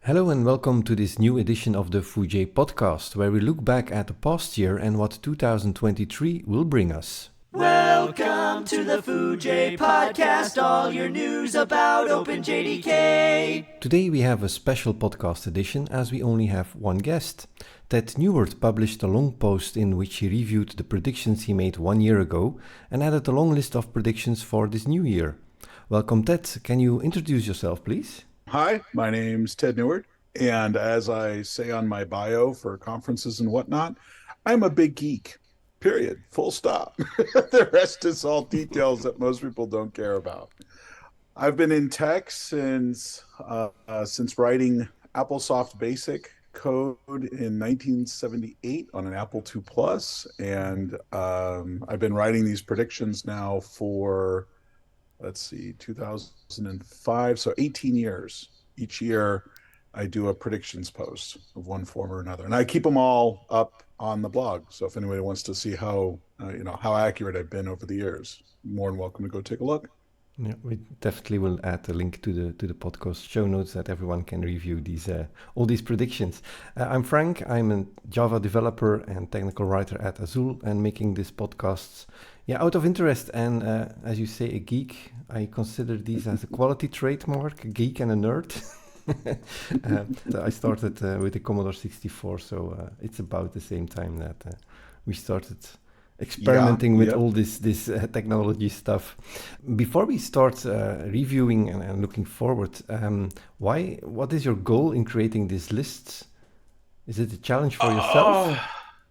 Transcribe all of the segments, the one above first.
Hello and welcome to this new edition of the Foojay Podcast, where we look back at the past year and what 2023 will bring us. Welcome to the Foojay Podcast, all your news about OpenJDK. Today we have a special podcast edition as we only have one guest. Ted Neward published a long post in which he reviewed the predictions he made 1 year ago and added a long list of predictions for this new year. Welcome, Ted. Can you introduce yourself, please? Hi, my name's Ted Neward, and as I say on my bio for conferences and whatnot, I'm a big geek, period, full stop. The rest is all details that most people don't care about. I've been in tech since writing AppleSoft Basic code in 1978 on an Apple II Plus, and I've been writing these predictions now for 2005, so 18 years. Each year I do a predictions post of one form or another, and I keep them all up on the blog. So if anybody wants to see how accurate I've been over the years, more than welcome to go take a look. Yeah, we definitely will add a link to the podcast show notes that everyone can review these all these predictions. I'm Frank. I'm a Java developer and technical writer at Azul, and making these podcasts out of interest. And as you say, a geek. I consider these as a quality trademark, a geek and a nerd. So I started with the Commodore 64, so it's about the same time that we started experimenting with all this technology stuff. Before we start reviewing and looking forward, what is your goal in creating these lists? Is it a challenge for yourself?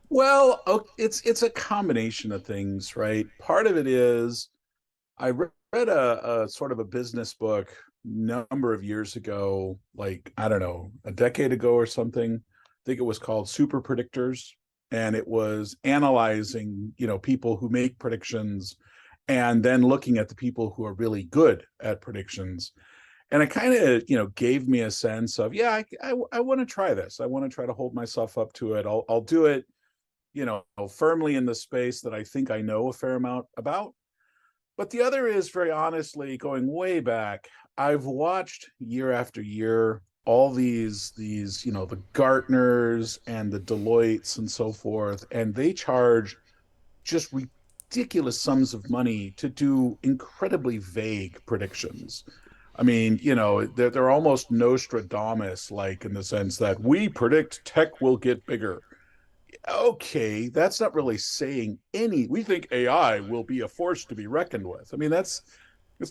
Well, it's a combination of things, right? Part of it is I read a sort of a business book number of years ago, like, I don't know, a decade ago or something. I think it was called Super Predictors. And it was analyzing, people who make predictions and then looking at the people who are really good at predictions. And it kind of, gave me a sense of, I want to try this. I want to try to hold myself up to it. I'll do it, firmly in the space that I think I know a fair amount about. But the other is, very honestly, going way back, I've watched year after year all these, the Gartners and the Deloittes and so forth, and they charge just ridiculous sums of money to do incredibly vague predictions. I mean, they're almost Nostradamus-like in the sense that we predict tech will get bigger. Okay, that's not really saying we think AI will be a force to be reckoned with. I mean, it's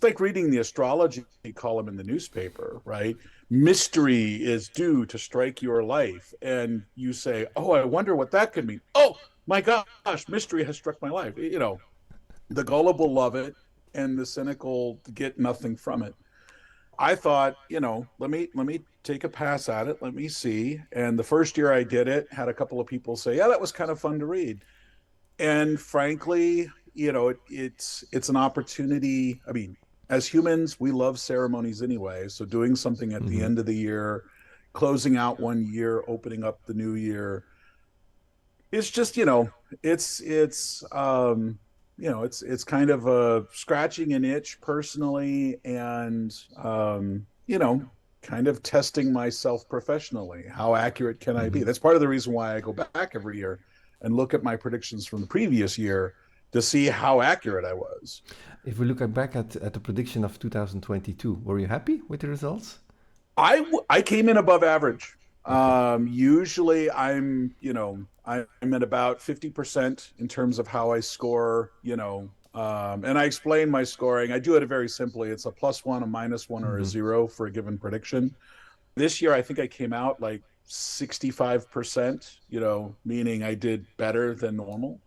like reading the astrology column in the newspaper, right? Mystery is due to strike your life. And you say, oh, I wonder what that could mean. Oh, my gosh, mystery has struck my life. The gullible love it and the cynical get nothing from it. I thought, let me take a pass at it. Let me see. And the first year I did it, had a couple of people say, yeah, that was kind of fun to read. And frankly, it's an opportunity. I mean, as humans, we love ceremonies anyway. So doing something at the end of the year, closing out one year, opening up the new year, it's just, it's kind of scratching an itch personally and, kind of testing myself professionally. How accurate can I be? That's part of the reason why I go back every year and look at my predictions from the previous year to see how accurate I was. If we look back at the prediction of 2022, were you happy with the results? I came in above average. Usually I'm at about 50% in terms of how I score, and I explain my scoring. I do it very simply. It's a +1, a -1, or a 0 for a given prediction. This year, I think I came out like 65%, meaning I did better than normal,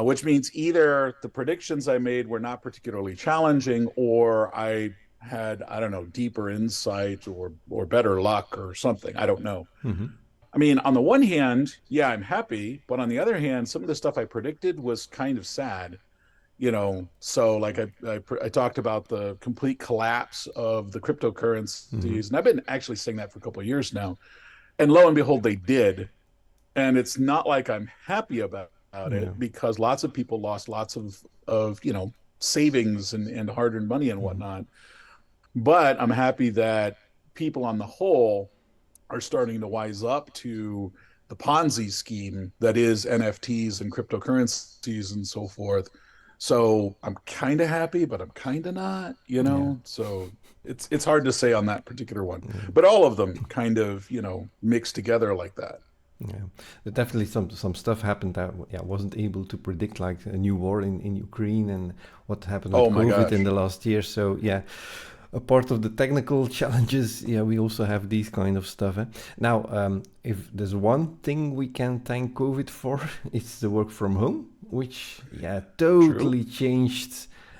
which means either the predictions I made were not particularly challenging or I had, I don't know, deeper insight or better luck or something. I don't know. I mean, on the one hand, I'm happy, but on the other hand, some of the stuff I predicted was kind of sad. So like I talked about the complete collapse of the cryptocurrencies, and I've been actually saying that for a couple of years now. And lo and behold, they did. And it's not like I'm happy about it because lots of people lost lots of savings and hard-earned money and whatnot. But I'm happy that people on the whole are starting to wise up to the Ponzi scheme that is NFTs and cryptocurrencies and so forth. So I'm kind of happy, but I'm kind of not, Yeah. So it's hard to say on that particular one, but all of them kind of, mixed together like that. Yeah, there definitely some stuff happened that wasn't able to predict, like a new war in Ukraine and what happened with Oh my COVID in gosh. the last year. So yeah, a part of the technical challenges, yeah, we also have these kind of stuff. Eh? Now, if there's one thing we can thank COVID for, it's the work from home, which True. totally changed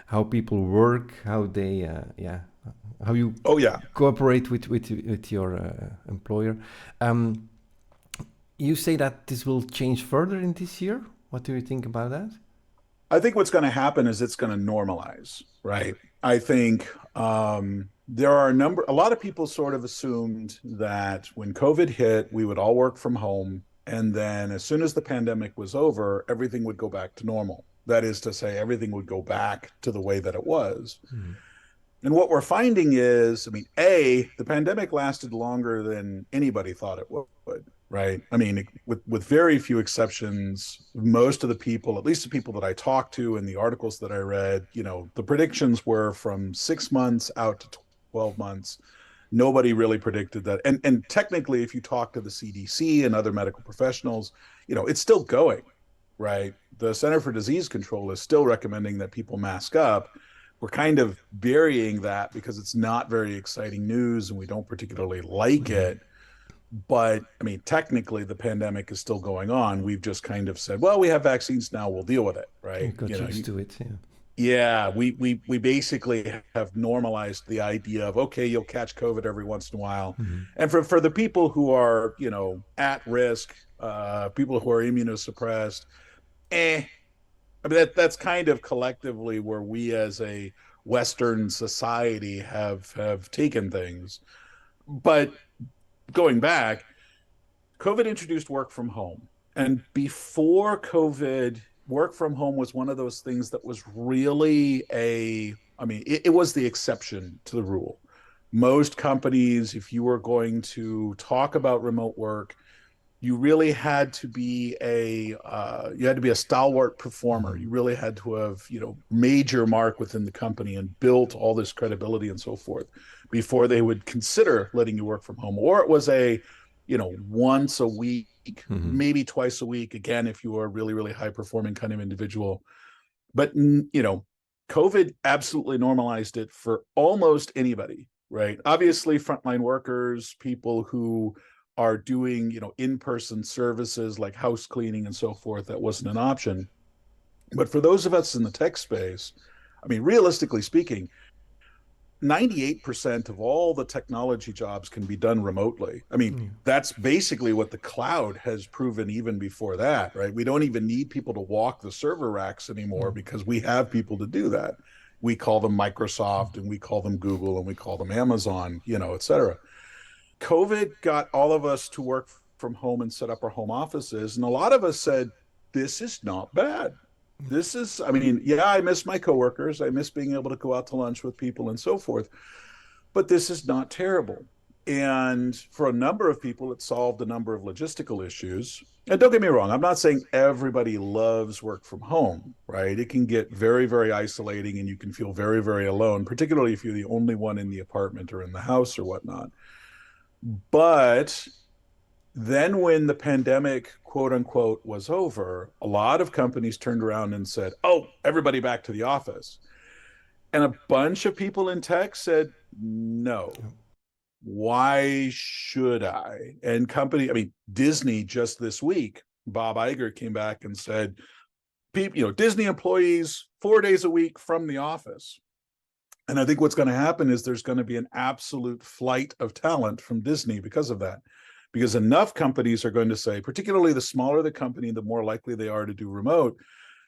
how people work, how they how you Oh yeah. cooperate with your employer. Um, you say that this will change further in this year. What do you think about that? I think what's going to happen is it's going to normalize, right? I think there are a lot of people sort of assumed that when COVID hit, we would all work from home. And then as soon as the pandemic was over, everything would go back to normal. That is to say, everything would go back to the way that it was. Mm. And what we're finding is, I mean, the pandemic lasted longer than anybody thought it would, right? I mean, with very few exceptions, most of the people, at least the people that I talked to and the articles that I read, the predictions were from 6 months out to 12 months. Nobody really predicted that. And technically, if you talk to the CDC and other medical professionals, it's still going, right? The Center for Disease Control is still recommending that people mask up. We're kind of burying that because it's not very exciting news and we don't particularly like Mm. it. But I mean, technically, the pandemic is still going on. We've just kind of said, well, we have vaccines now, we'll deal with it, You right? got used to it, yeah. Yeah, we basically have normalized the idea of, okay, you'll catch COVID every once in a while. Mm-hmm. And for the people who are, at risk, people who are immunosuppressed, eh, I mean, that's kind of collectively where we as a Western society have taken things. But going back, COVID introduced work from home. And before COVID, work from home was one of those things that was really it was the exception to the rule. Most companies, if you were going to talk about remote work, you really had to be a stalwart performer. Mm-hmm. You really had to have made your mark within the company and built all this credibility and so forth before they would consider letting you work from home. Or it was once a week, Mm-hmm. maybe twice a week. Again, if you are a really really high performing kind of individual. But COVID absolutely normalized it for almost anybody, right? Obviously, frontline workers, people who are doing, in-person services like house cleaning and so forth, that wasn't an option. But for those of us in the tech space, I mean, realistically speaking, 98% of all the technology jobs can be done remotely. I mean, Yeah. that's basically what the cloud has proven even before that, right? We don't even need people to walk the server racks anymore Mm. because we have people to do that. We call them Microsoft and we call them Google and we call them Amazon, et cetera. COVID got all of us to work from home and set up our home offices. And a lot of us said, this is not bad. I mean, yeah, I miss my coworkers. I miss being able to go out to lunch with people and so forth, but this is not terrible. And for a number of people, it solved a number of logistical issues. And don't get me wrong, I'm not saying everybody loves work from home, right? It can get very, very isolating and you can feel very, very alone, particularly if you're the only one in the apartment or in the house or whatnot. But then when the pandemic, quote unquote, was over, a lot of companies turned around and said, oh, everybody back to the office. And a bunch of people in tech said, no, why should I? I mean, Disney just this week, Bob Iger came back and said, Disney employees 4 days a week from the office. And I think what's going to happen is there's going to be an absolute flight of talent from Disney because of that. Because enough companies are going to say, particularly the smaller the company, the more likely they are to do remote,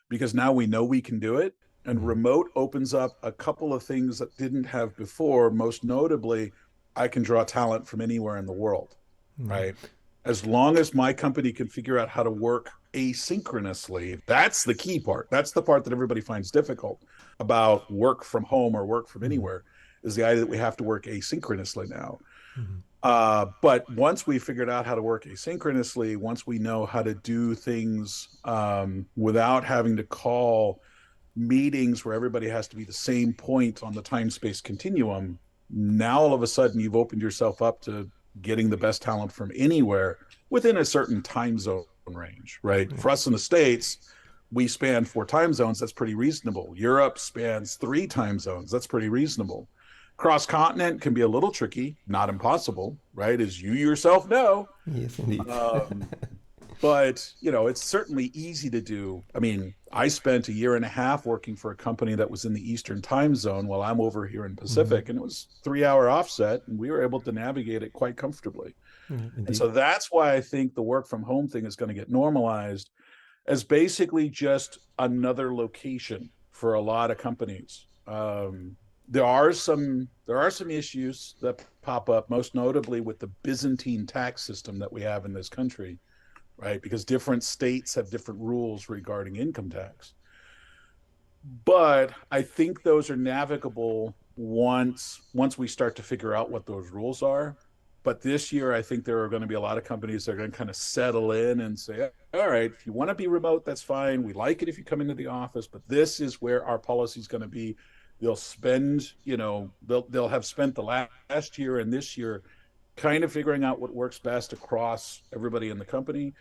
because now we know we can do it. And Mm. remote opens up a couple of things that didn't have before. Most notably, I can draw talent from anywhere in the world, Yeah. right? As long as my company can figure out how to work asynchronously, that's the key part. That's the part that everybody finds difficult about work from home or work from Mm. anywhere, is the idea that we have to work asynchronously now. Mm. But once we figured out how to work asynchronously, once we know how to do things without having to call meetings where everybody has to be the same point on the time space continuum, now all of a sudden you've opened yourself up to getting the best talent from anywhere within a certain time zone range, right? For us in the States, we span 4 time zones. That's pretty reasonable. Europe spans 3 time zones. That's pretty reasonable. Cross continent can be a little tricky, not impossible, right? As you yourself know. Yes, indeed. But, it's certainly easy to do. I mean, I spent a year and a half working for a company that was in the Eastern time zone while I'm over here in Pacific, and it was 3 hour offset, and we were able to navigate it quite comfortably. And so that's why I think the work from home thing is going to get normalized as basically just another location for a lot of companies. There are some issues that pop up, most notably with the Byzantine tax system that we have in this country, right? Because different states have different rules regarding income tax. But I think those are navigable once we start to figure out what those rules are. But this year, I think there are going to be a lot of companies that are going to kind of settle in and say, all right, if you want to be remote, that's fine. We like it if you come into the office, but this is where our policy is going to be. They'll spend, they'll have spent the last year and this year kind of figuring out what works best across everybody in the company.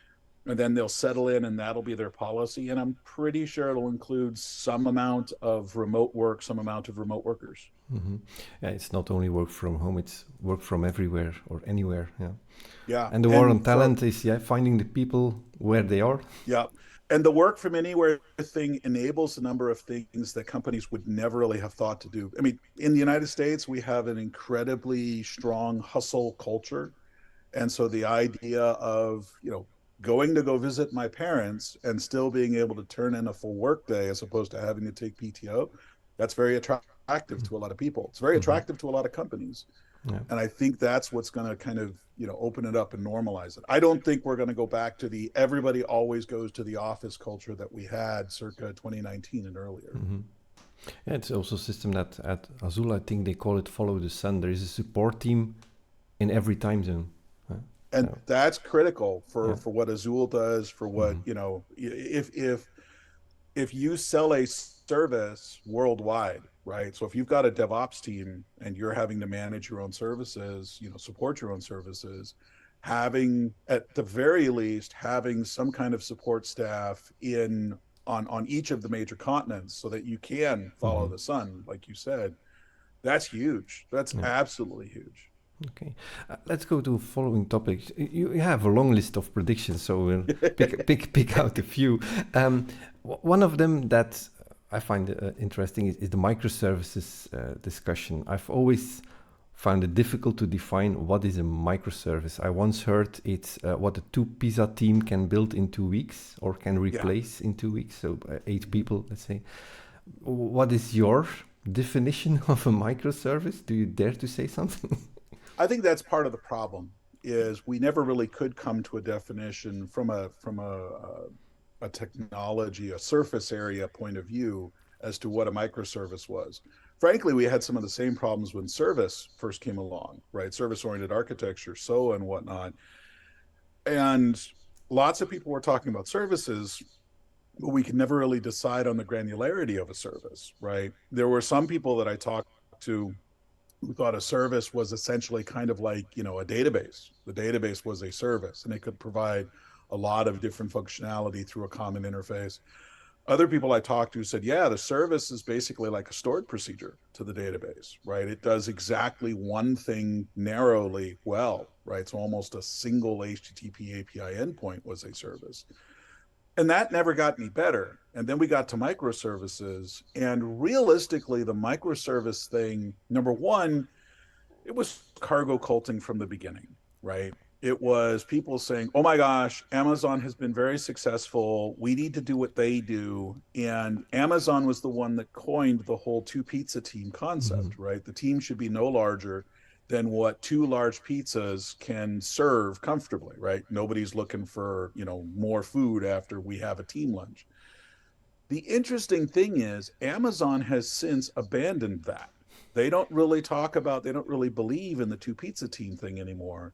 And then they'll settle in and that'll be their policy. And I'm pretty sure it'll include some amount of remote work, some amount of remote workers. Yeah, it's not only work from home, it's work from everywhere or anywhere. Yeah. And the war on talent is finding the people where they are. Yeah. And the work from anywhere thing enables a number of things that companies would never really have thought to do. I mean, in the United States, we have an incredibly strong hustle culture. And so the idea of, going to go visit my parents and still being able to turn in a full work day as opposed to having to take PTO, that's very attractive to a lot of people. It's very attractive to a lot of companies. Yeah. And I think that's what's going to kind of, open it up and normalize it. I don't think we're going to go back to the everybody always goes to the office culture that we had circa 2019 and earlier. Yeah, it's also a system that at Azul, I think they call it follow the sun. There is a support team in every time zone. And that's critical for what Azul does, for what, if you sell a service worldwide, right? So if you've got a DevOps team and you're having to manage your own services, support your own services, having, at the very least, having some kind of support staff on each of the major continents so that you can follow the sun, like you said, that's huge. That's absolutely huge. Okay, let's go to following topics. You have a long list of predictions, so we'll pick out a few. One of them that I find interesting is the microservices discussion. I've always found it difficult to define what is a microservice. I once heard it's what a 2-pizza team can build in 2 weeks or can replace in 2 weeks, so 8 people, let's say. What is your definition of a microservice? Do you dare to say something? I think that's part of the problem is we never really could come to a definition from a technology, a surface area point of view as to what a microservice was. Frankly, we had some of the same problems when service first came along, right? Service-oriented architecture, SOA and whatnot. And lots of people were talking about services, but we could never really decide on the granularity of a service, right? There were some people that I talked to who thought a service was essentially kind of like, a database. The database was a service and it could provide a lot of different functionality through a common interface. Other people I talked to said, the service is basically like a stored procedure to the database, right? It does exactly one thing narrowly well, right? So almost a single HTTP API endpoint was a service. And that never got any better. And then we got to microservices. And realistically, the microservice thing, number one, it was cargo culting from the beginning, right? It was people saying, oh my gosh, Amazon has been very successful. We need to do what they do. And Amazon was the one that coined the whole 2-pizza team concept, right? The team should be no larger than what 2 large pizzas can serve comfortably, right? Nobody's looking for, more food after we have a team lunch. The interesting thing is Amazon has since abandoned that, They don't really believe in the two pizza team thing anymore,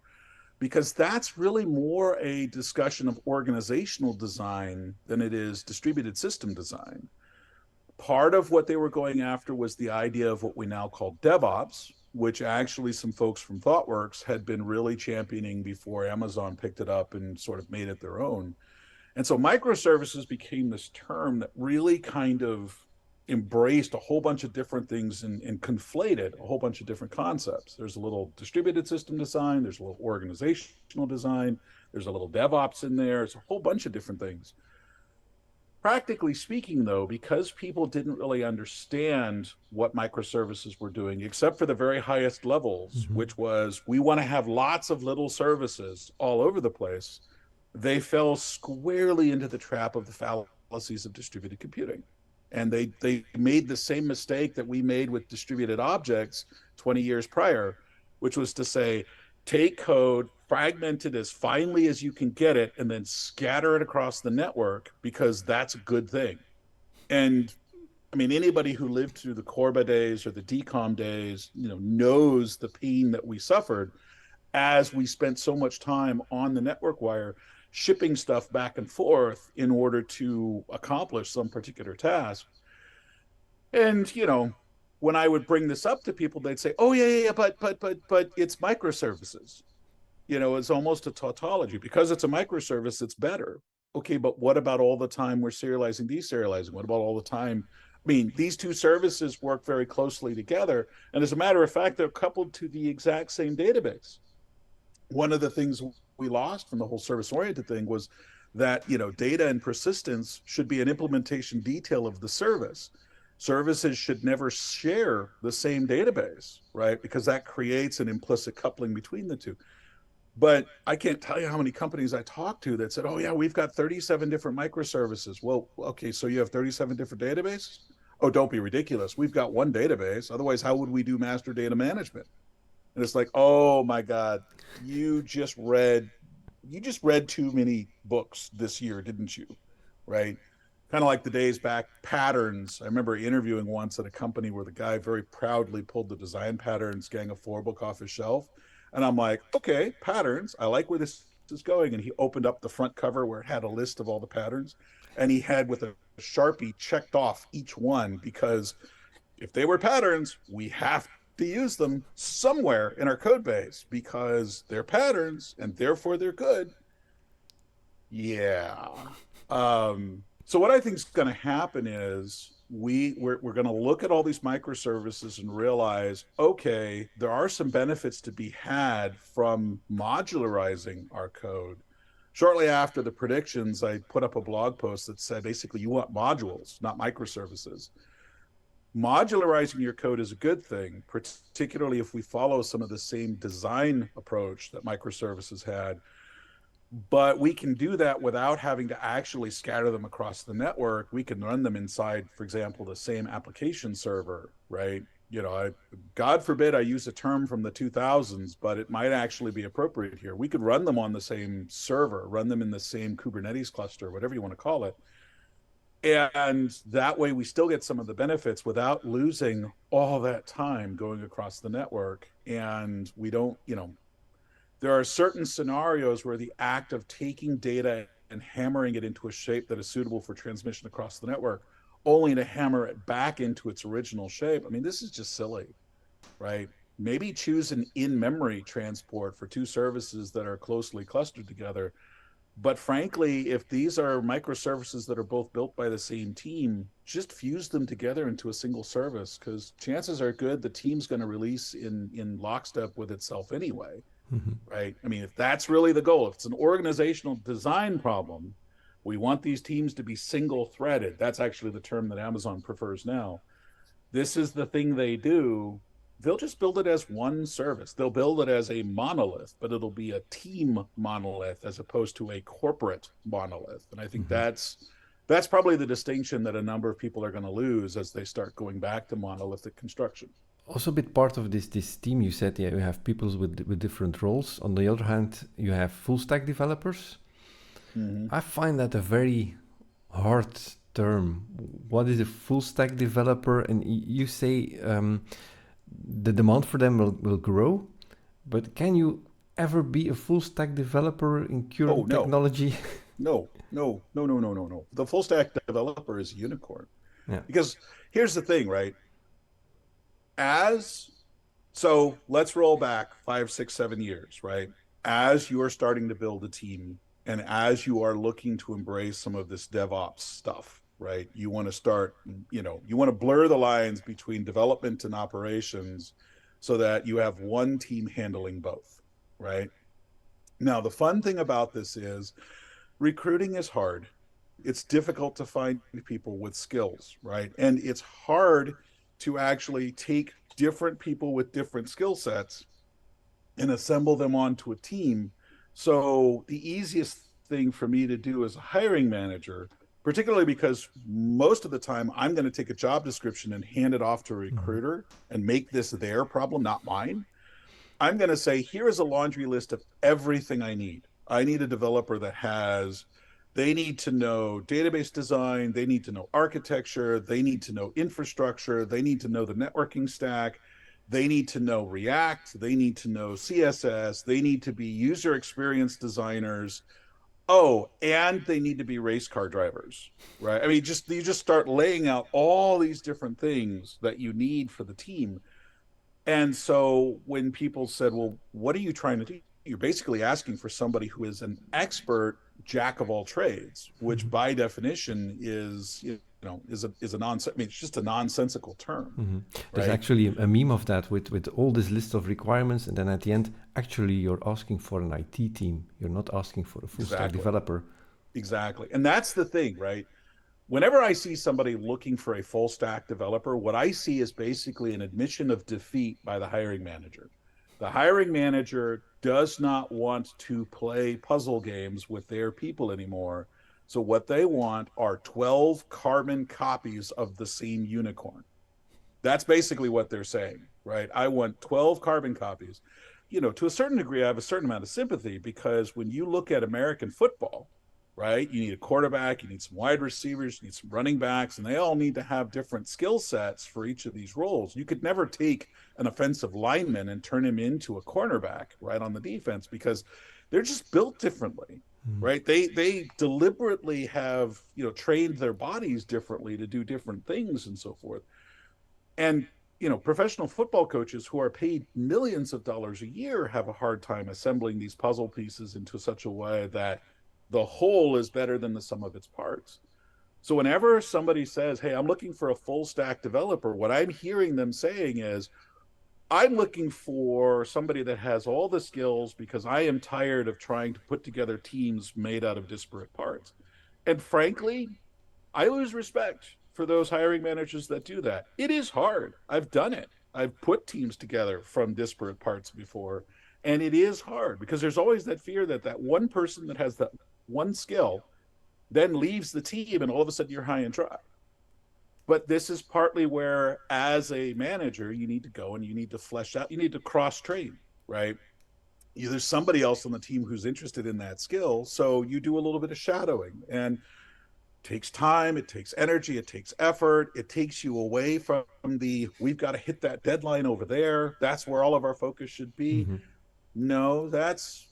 because that's really more a discussion of organizational design than it is distributed system design. Part of what they were going after was the idea of what we now call DevOps, which actually some folks from ThoughtWorks had been really championing before Amazon picked it up and sort of made it their own. And so microservices became this term that really kind of embraced a whole bunch of different things and conflated a whole bunch of different concepts. There's a little distributed system design, there's a little organizational design, there's a little DevOps in there, it's a whole bunch of different things. Practically speaking, though, because people didn't really understand what microservices were doing, except for the very highest levels, which was we want to have lots of little services all over the place, they fell squarely into the trap of the fallacies of distributed computing. And they made the same mistake that we made with distributed objects 20 years prior, which was to say, take code, fragment it as finely as you can get it, and then scatter it across the network, because that's a good thing. And I mean, anybody who lived through the Corba days or the DCOM days, knows the pain that we suffered as we spent so much time on the network wire shipping stuff back and forth in order to accomplish some particular task. And, when I would bring this up to people, they'd say, oh, yeah, but it's microservices. It's almost a tautology. Because it's a microservice, it's better. Okay, but what about all the time we're serializing, deserializing? What about all the time? I mean, these two services work very closely together. And as a matter of fact, they're coupled to the exact same database. One of the things we lost from the whole service-oriented thing was that, data and persistence should be an implementation detail of the service. Services should never share the same database, right? Because that creates an implicit coupling between the two. But I can't tell you how many companies I talked to that said, oh yeah, we've got 37 different microservices. Well, okay, so you have 37 different databases? Oh, don't be ridiculous. We've got one database. Otherwise, how would we do master data management? And it's like, oh my God, you just read too many books this year, didn't you? Right? Kind of like the days back, patterns. I remember interviewing once at a company where the guy very proudly pulled the design patterns Gang of Four book off his shelf. And I'm like, okay, patterns. I like where this is going. And he opened up the front cover where it had a list of all the patterns. And he had, with a Sharpie, checked off each one, because if they were patterns, we have to use them somewhere in our code base because they're patterns and therefore they're good. Yeah. So what I think is going to happen is we're going to look at all these microservices and realize, okay, there are some benefits to be had from modularizing our code. Shortly after the predictions, I put up a blog post that said, basically, you want modules, not microservices. Modularizing your code is a good thing, particularly if we follow some of the same design approach that microservices had. But we can do that without having to actually scatter them across the network. We can run them inside, for example, the same application server, right? God forbid I use a term from the 2000s, but it might actually be appropriate here. We could run them on the same server, run them in the same Kubernetes cluster, whatever you want to call it. And that way we still get some of the benefits without losing all that time going across the network. And we don't, there are certain scenarios where the act of taking data and hammering it into a shape that is suitable for transmission across the network, only to hammer it back into its original shape. I mean, this is just silly, right? Maybe choose an in-memory transport for two services that are closely clustered together. But frankly, if these are microservices that are both built by the same team, just fuse them together into a single service, because chances are good the team's going to release in lockstep with itself anyway, right? I mean, if that's really the goal, if it's an organizational design problem, we want these teams to be single-threaded. That's actually the term that Amazon prefers now. This is the thing they do. They'll just build it as one service. They'll build it as a monolith, but it'll be a team monolith as opposed to a corporate monolith. And I think that's probably the distinction that a number of people are going to lose as they start going back to monolithic construction. Also a bit part of this team, you said, yeah, you have people with different roles. On the other hand, you have full stack developers. I find that a very hard term. What is a full stack developer? And you say the demand for them will grow. But can you ever be a full stack developer in current technology? No. The full stack developer is a unicorn. Yeah. Because here's the thing, right? So let's roll back 5, 6, 7 years, right? As you are starting to build a team and as you are looking to embrace some of this DevOps stuff, right? You want to start, you want to blur the lines between development and operations so that you have one team handling both, right? Now, the fun thing about this is recruiting is hard. It's difficult to find people with skills, right? And it's hard to actually take different people with different skill sets and assemble them onto a team. So the easiest thing for me to do as a hiring manager, particularly because most of the time I'm going to take a job description and hand it off to a recruiter and make this their problem, not mine. I'm going to say, here is a laundry list of everything I need. I need a developer they need to know database design, they need to know architecture, they need to know infrastructure, they need to know the networking stack, they need to know React, they need to know CSS, they need to be user experience designers. Oh, and they need to be race car drivers, right? I mean, you just start laying out all these different things that you need for the team. And so when people said, well, what are you trying to do? You're basically asking for somebody who is an expert jack of all trades, which by definition is a nonsense. I mean, it's just a nonsensical term. There's right? actually a meme of that with all this list of requirements, and then at the end, actually, you're asking for an IT team. You're not asking for a full stack developer. Exactly, and that's the thing, right? Whenever I see somebody looking for a full stack developer, what I see is basically an admission of defeat by the hiring manager. The hiring manager does not want to play puzzle games with their people anymore. So what they want are 12 carbon copies of the same unicorn. That's basically what they're saying, right? I want 12 carbon copies. To a certain degree, I have a certain amount of sympathy because when you look at American football, right? You need a quarterback, you need some wide receivers, you need some running backs, and they all need to have different skill sets for each of these roles. You could never take an offensive lineman and turn him into a cornerback, right, on the defense because they're just built differently, right? They deliberately have, trained their bodies differently to do different things and so forth. And professional football coaches who are paid millions of dollars a year have a hard time assembling these puzzle pieces into such a way that the whole is better than the sum of its parts. So whenever somebody says, hey, I'm looking for a full stack developer, what I'm hearing them saying is, I'm looking for somebody that has all the skills because I am tired of trying to put together teams made out of disparate parts. And frankly, I lose respect for those hiring managers that do that. It is hard. I've done it. I've put teams together from disparate parts before. And it is hard because there's always that fear that one person that has that one skill then leaves the team and all of a sudden you're high and dry. But this is partly where, as a manager, you need to go and you need to flesh out, you need to cross train, right? There's somebody else on the team who's interested in that skill. So you do a little bit of shadowing, and it takes time, it takes energy, it takes effort, it takes you away from we've got to hit that deadline over there. That's where all of our focus should be. No, that's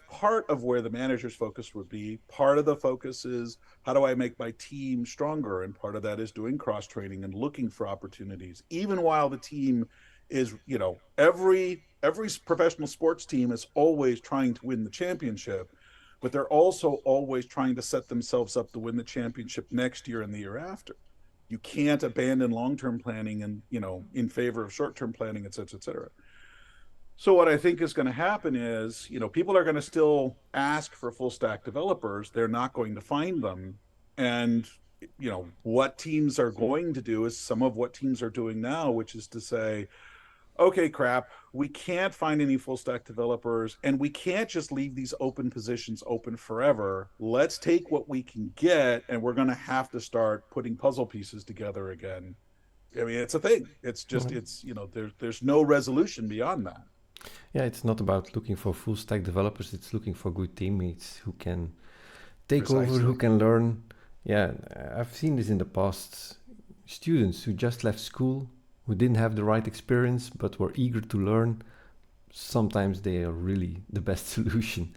part of where the manager's focus would be. Part of the focus is, how do I make my team stronger? And part of that is doing cross training and looking for opportunities, even while the team is, every professional sports team is always trying to win the championship, but they're also always trying to set themselves up to win the championship next year and the year after. You can't abandon long-term planning and, in favor of short-term planning, et cetera, et cetera. So what I think is going to happen is, people are going to still ask for full stack developers. They're not going to find them. And, what teams are going to do is some of what teams are doing now, which is to say, okay, crap, we can't find any full stack developers and we can't just leave these open positions open forever. Let's take what we can get and we're going to have to start putting puzzle pieces together again. I mean, it's a thing. It's just, there's no resolution beyond that. Yeah, it's not about looking for full stack developers. It's looking for good teammates who can take over, who can learn. Yeah, I've seen this in the past. Students who just left school, who didn't have the right experience but were eager to learn, sometimes they are really the best solution.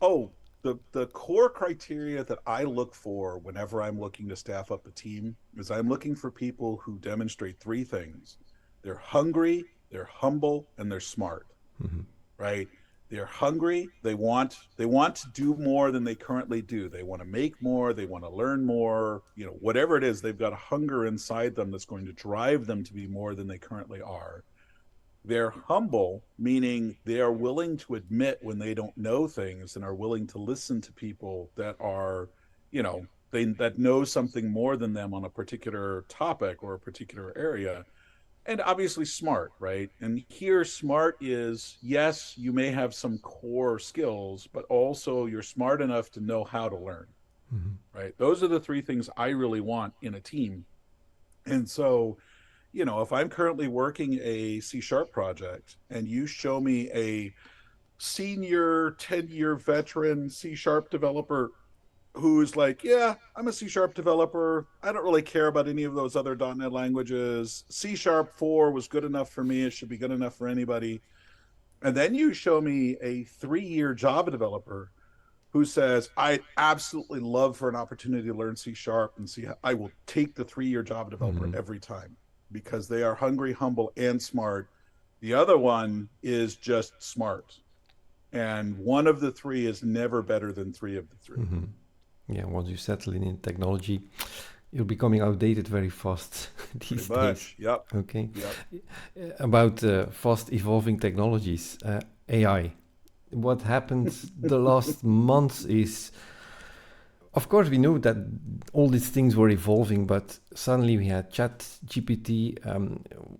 Oh, the core criteria that I look for whenever I'm looking to staff up a team is I'm looking for people who demonstrate three things. They're hungry, they're humble, and they're smart. Mm-hmm. Right? They're hungry, they want to do more than they currently do. They want to make more, they want to learn more, whatever it is, they've got a hunger inside them that's going to drive them to be more than they currently are. They're humble, meaning they are willing to admit when they don't know things and are willing to listen to people that are, that know something more than them on a particular topic or a particular area. And obviously smart, right? And here, smart is, yes, you may have some core skills, but also you're smart enough to know how to learn, Mm-hmm. right? Those are the three things I really want in a team. And so, if I'm currently working a C# project and you show me a senior 10-year veteran C# developer who's like, yeah, I'm a C# developer. I don't really care about any of those other .NET languages. C#4 was good enough for me. It should be good enough for anybody. And then you show me a 3-year Java developer who says, I absolutely love for an opportunity to learn C# and see how I will take the 3-year Java developer Mm-hmm. every time because they are hungry, humble, and smart. The other one is just smart. And one of the three is never better than three of the 3. Mm-hmm. Yeah, once you settle in technology, you're becoming outdated very fast these Pretty much. days. Yep. Okay. Yep. About fast evolving technologies, AI. What happened the last months is, of course, we know that all these things were evolving, but suddenly we had Chat GPT.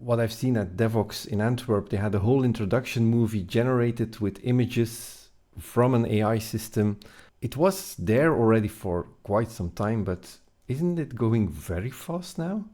What I've seen at Devox in Antwerp, they had a whole introduction movie generated with images from an AI system. It was there already for quite some time, but isn't it going very fast now?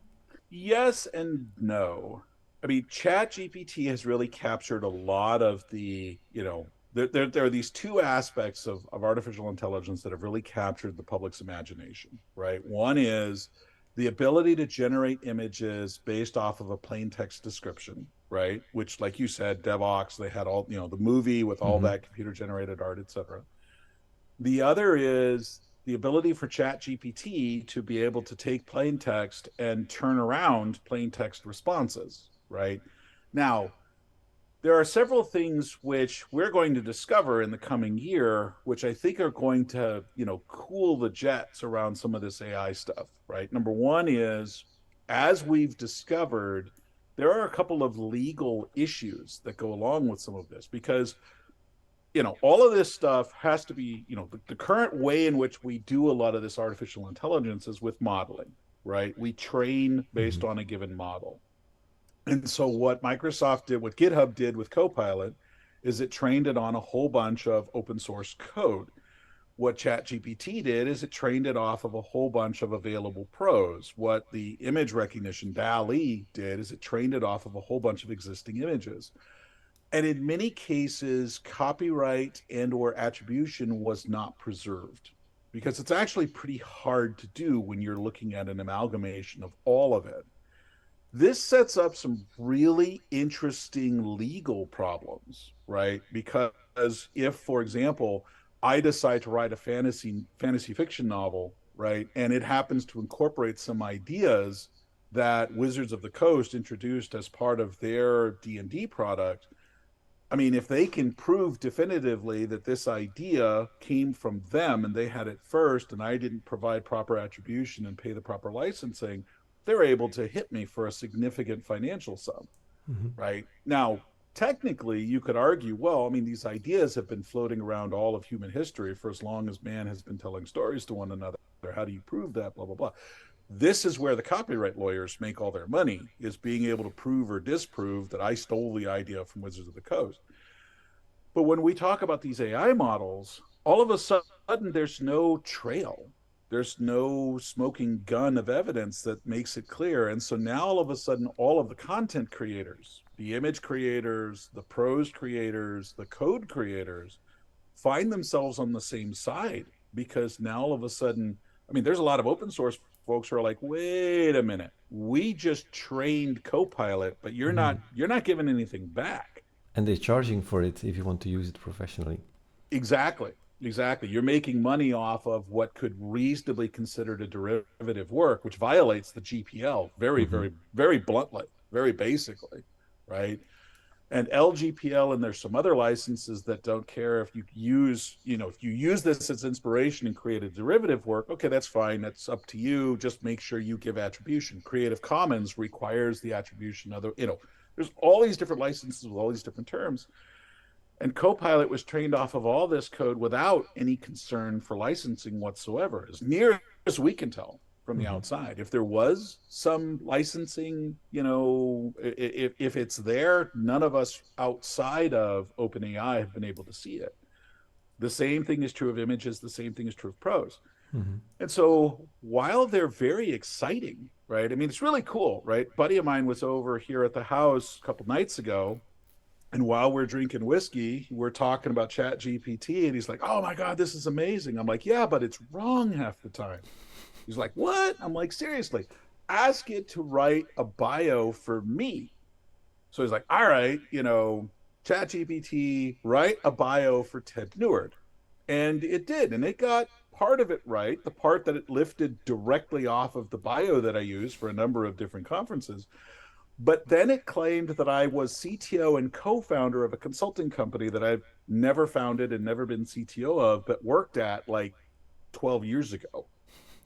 Yes and no. I mean, Chat GPT has really captured a lot of the, there are these two aspects of artificial intelligence that have really captured the public's imagination, right? One is the ability to generate images based off of a plain text description, right? Which, like you said, Devox, they had all, the movie with all Mm-hmm. that computer generated art, etc. The other is the ability for Chat GPT to be able to take plain text and turn around plain text responses, right? Now, there are several things which we're going to discover in the coming year, which I think are going to, cool the jets around some of this AI stuff, right? Number one is, as we've discovered, there are a couple of legal issues that go along with some of this because all of this stuff has to be, the current way in which we do a lot of this artificial intelligence is with modeling, right? We train based Mm-hmm. on a given model. And so what Microsoft did, what GitHub did with Copilot, is it trained it on a whole bunch of open source code. What ChatGPT did is it trained it off of a whole bunch of available pros. What the image recognition DALL-E did is it trained it off of a whole bunch of existing images. And in many cases, copyright and or attribution was not preserved because it's actually pretty hard to do when you're looking at an amalgamation of all of it. This sets up some really interesting legal problems, right? Because if, for example, I decide to write a fantasy fiction novel, right, and it happens to incorporate some ideas that Wizards of the Coast introduced as part of their D&D product, I mean, if they can prove definitively that this idea came from them and they had it first and I didn't provide proper attribution and pay the proper licensing, they're able to hit me for a significant financial sum, Mm-hmm. right? Now, technically, you could argue, well, I mean, these ideas have been floating around all of human history for as long as man has been telling stories to one another. How do you prove that? Blah, blah, blah. This is where the copyright lawyers make all their money, is being able to prove or disprove that I stole the idea from Wizards of the Coast. But when we talk about these AI models, all of a sudden there's no trail. There's no smoking gun of evidence that makes it clear. And so now all of a sudden, all of the content creators, the image creators, the prose creators, the code creators find themselves on the same side because now all of a sudden, I mean, there's a lot of open source folks are like, wait a minute, we just trained Copilot, but Mhm. you're not giving anything back. And they're charging for it if you want to use it professionally. Exactly. Exactly. You're making money off of what could reasonably considered a derivative work, which violates the GPL very, Mhm. very, very bluntly, very basically, right? And LGPL, and there's some other licenses that don't care if you use, if you use this as inspiration and create a derivative work, okay, that's fine. That's up to you. Just make sure you give attribution. Creative Commons requires the attribution. There's all these different licenses with all these different terms. And Copilot was trained off of all this code without any concern for licensing whatsoever, as near as we can tell from the Mhm. outside. If there was some licensing, if it's there, none of us outside of OpenAI have been able to see it. The same thing is true of images. The same thing is true of prose. Mhm. And so while they're very exciting, right? I mean, it's really cool, right? A buddy of mine was over here at the house a couple nights ago, and while we're drinking whiskey, we're talking about Chat GPT, and he's like, "Oh my God, this is amazing." I'm like, "Yeah, but it's wrong half the time." He's like, "What?" I'm like, "Seriously, ask it to write a bio for me." So he's like, "All right, Chat GPT, write a bio for Ted Neward." And it did, and it got part of it right, the part that it lifted directly off of the bio that I use for a number of different conferences. But then it claimed that I was CTO and co-founder of a consulting company that I've never founded and never been CTO of, but worked at like 12 years ago,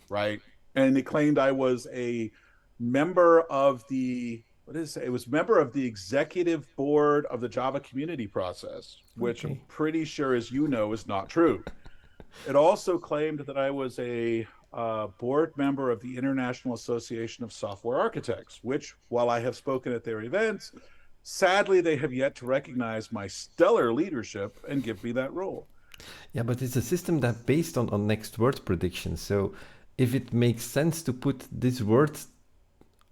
right? And it claimed I was a member of the it was member of the executive board of the Java community process, which I'm Okay. pretty sure, as you know, is not true. It also claimed that I was a board member of the International Association of Software Architects, which, while I have spoken at their events, sadly, they have yet to recognize my stellar leadership and give me that role. Yeah, but it's a system that based on next word prediction. So if it makes sense to put this word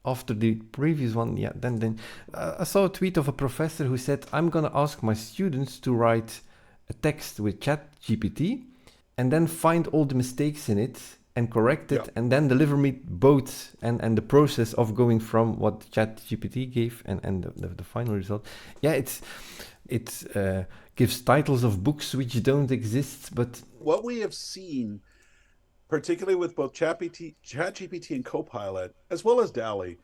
after the previous one, yeah, then I saw a tweet of a professor who said, "I'm gonna ask my students to write a text with Chat GPT and then find all the mistakes in it and correct Yeah. it and then deliver me both and the process of going from what Chat GPT gave and the final result." Yeah, it gives titles of books which don't exist, but What we have seen, particularly with both ChatGPT and Copilot, as well as DALI,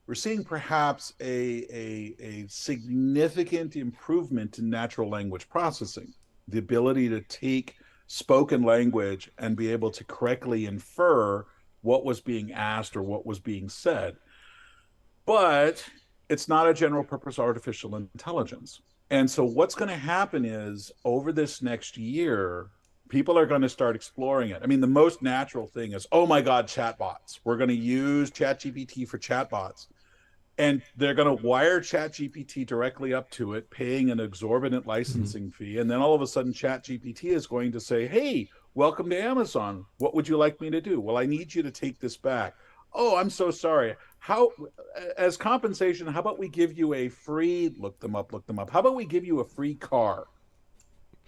we're seeing perhaps a significant improvement in natural language processing, the ability to take spoken language and be able to correctly infer what was being asked or what was being said. But it's not a general purpose artificial intelligence. And so what's going to happen is over this next year, people are going to start exploring it. I mean, the most natural thing is, oh my God, chatbots. We're going to use ChatGPT for chatbots. And they're going to wire ChatGPT directly up to it, paying an exorbitant Mhm. licensing fee. And then all of a sudden, ChatGPT is going to say, "Hey, welcome to Amazon. What would you like me to do?" "Well, I need you to take this back." "Oh, I'm so sorry. How, as compensation, how about we give you a free, look them up, look them up. How about we give you a free car?"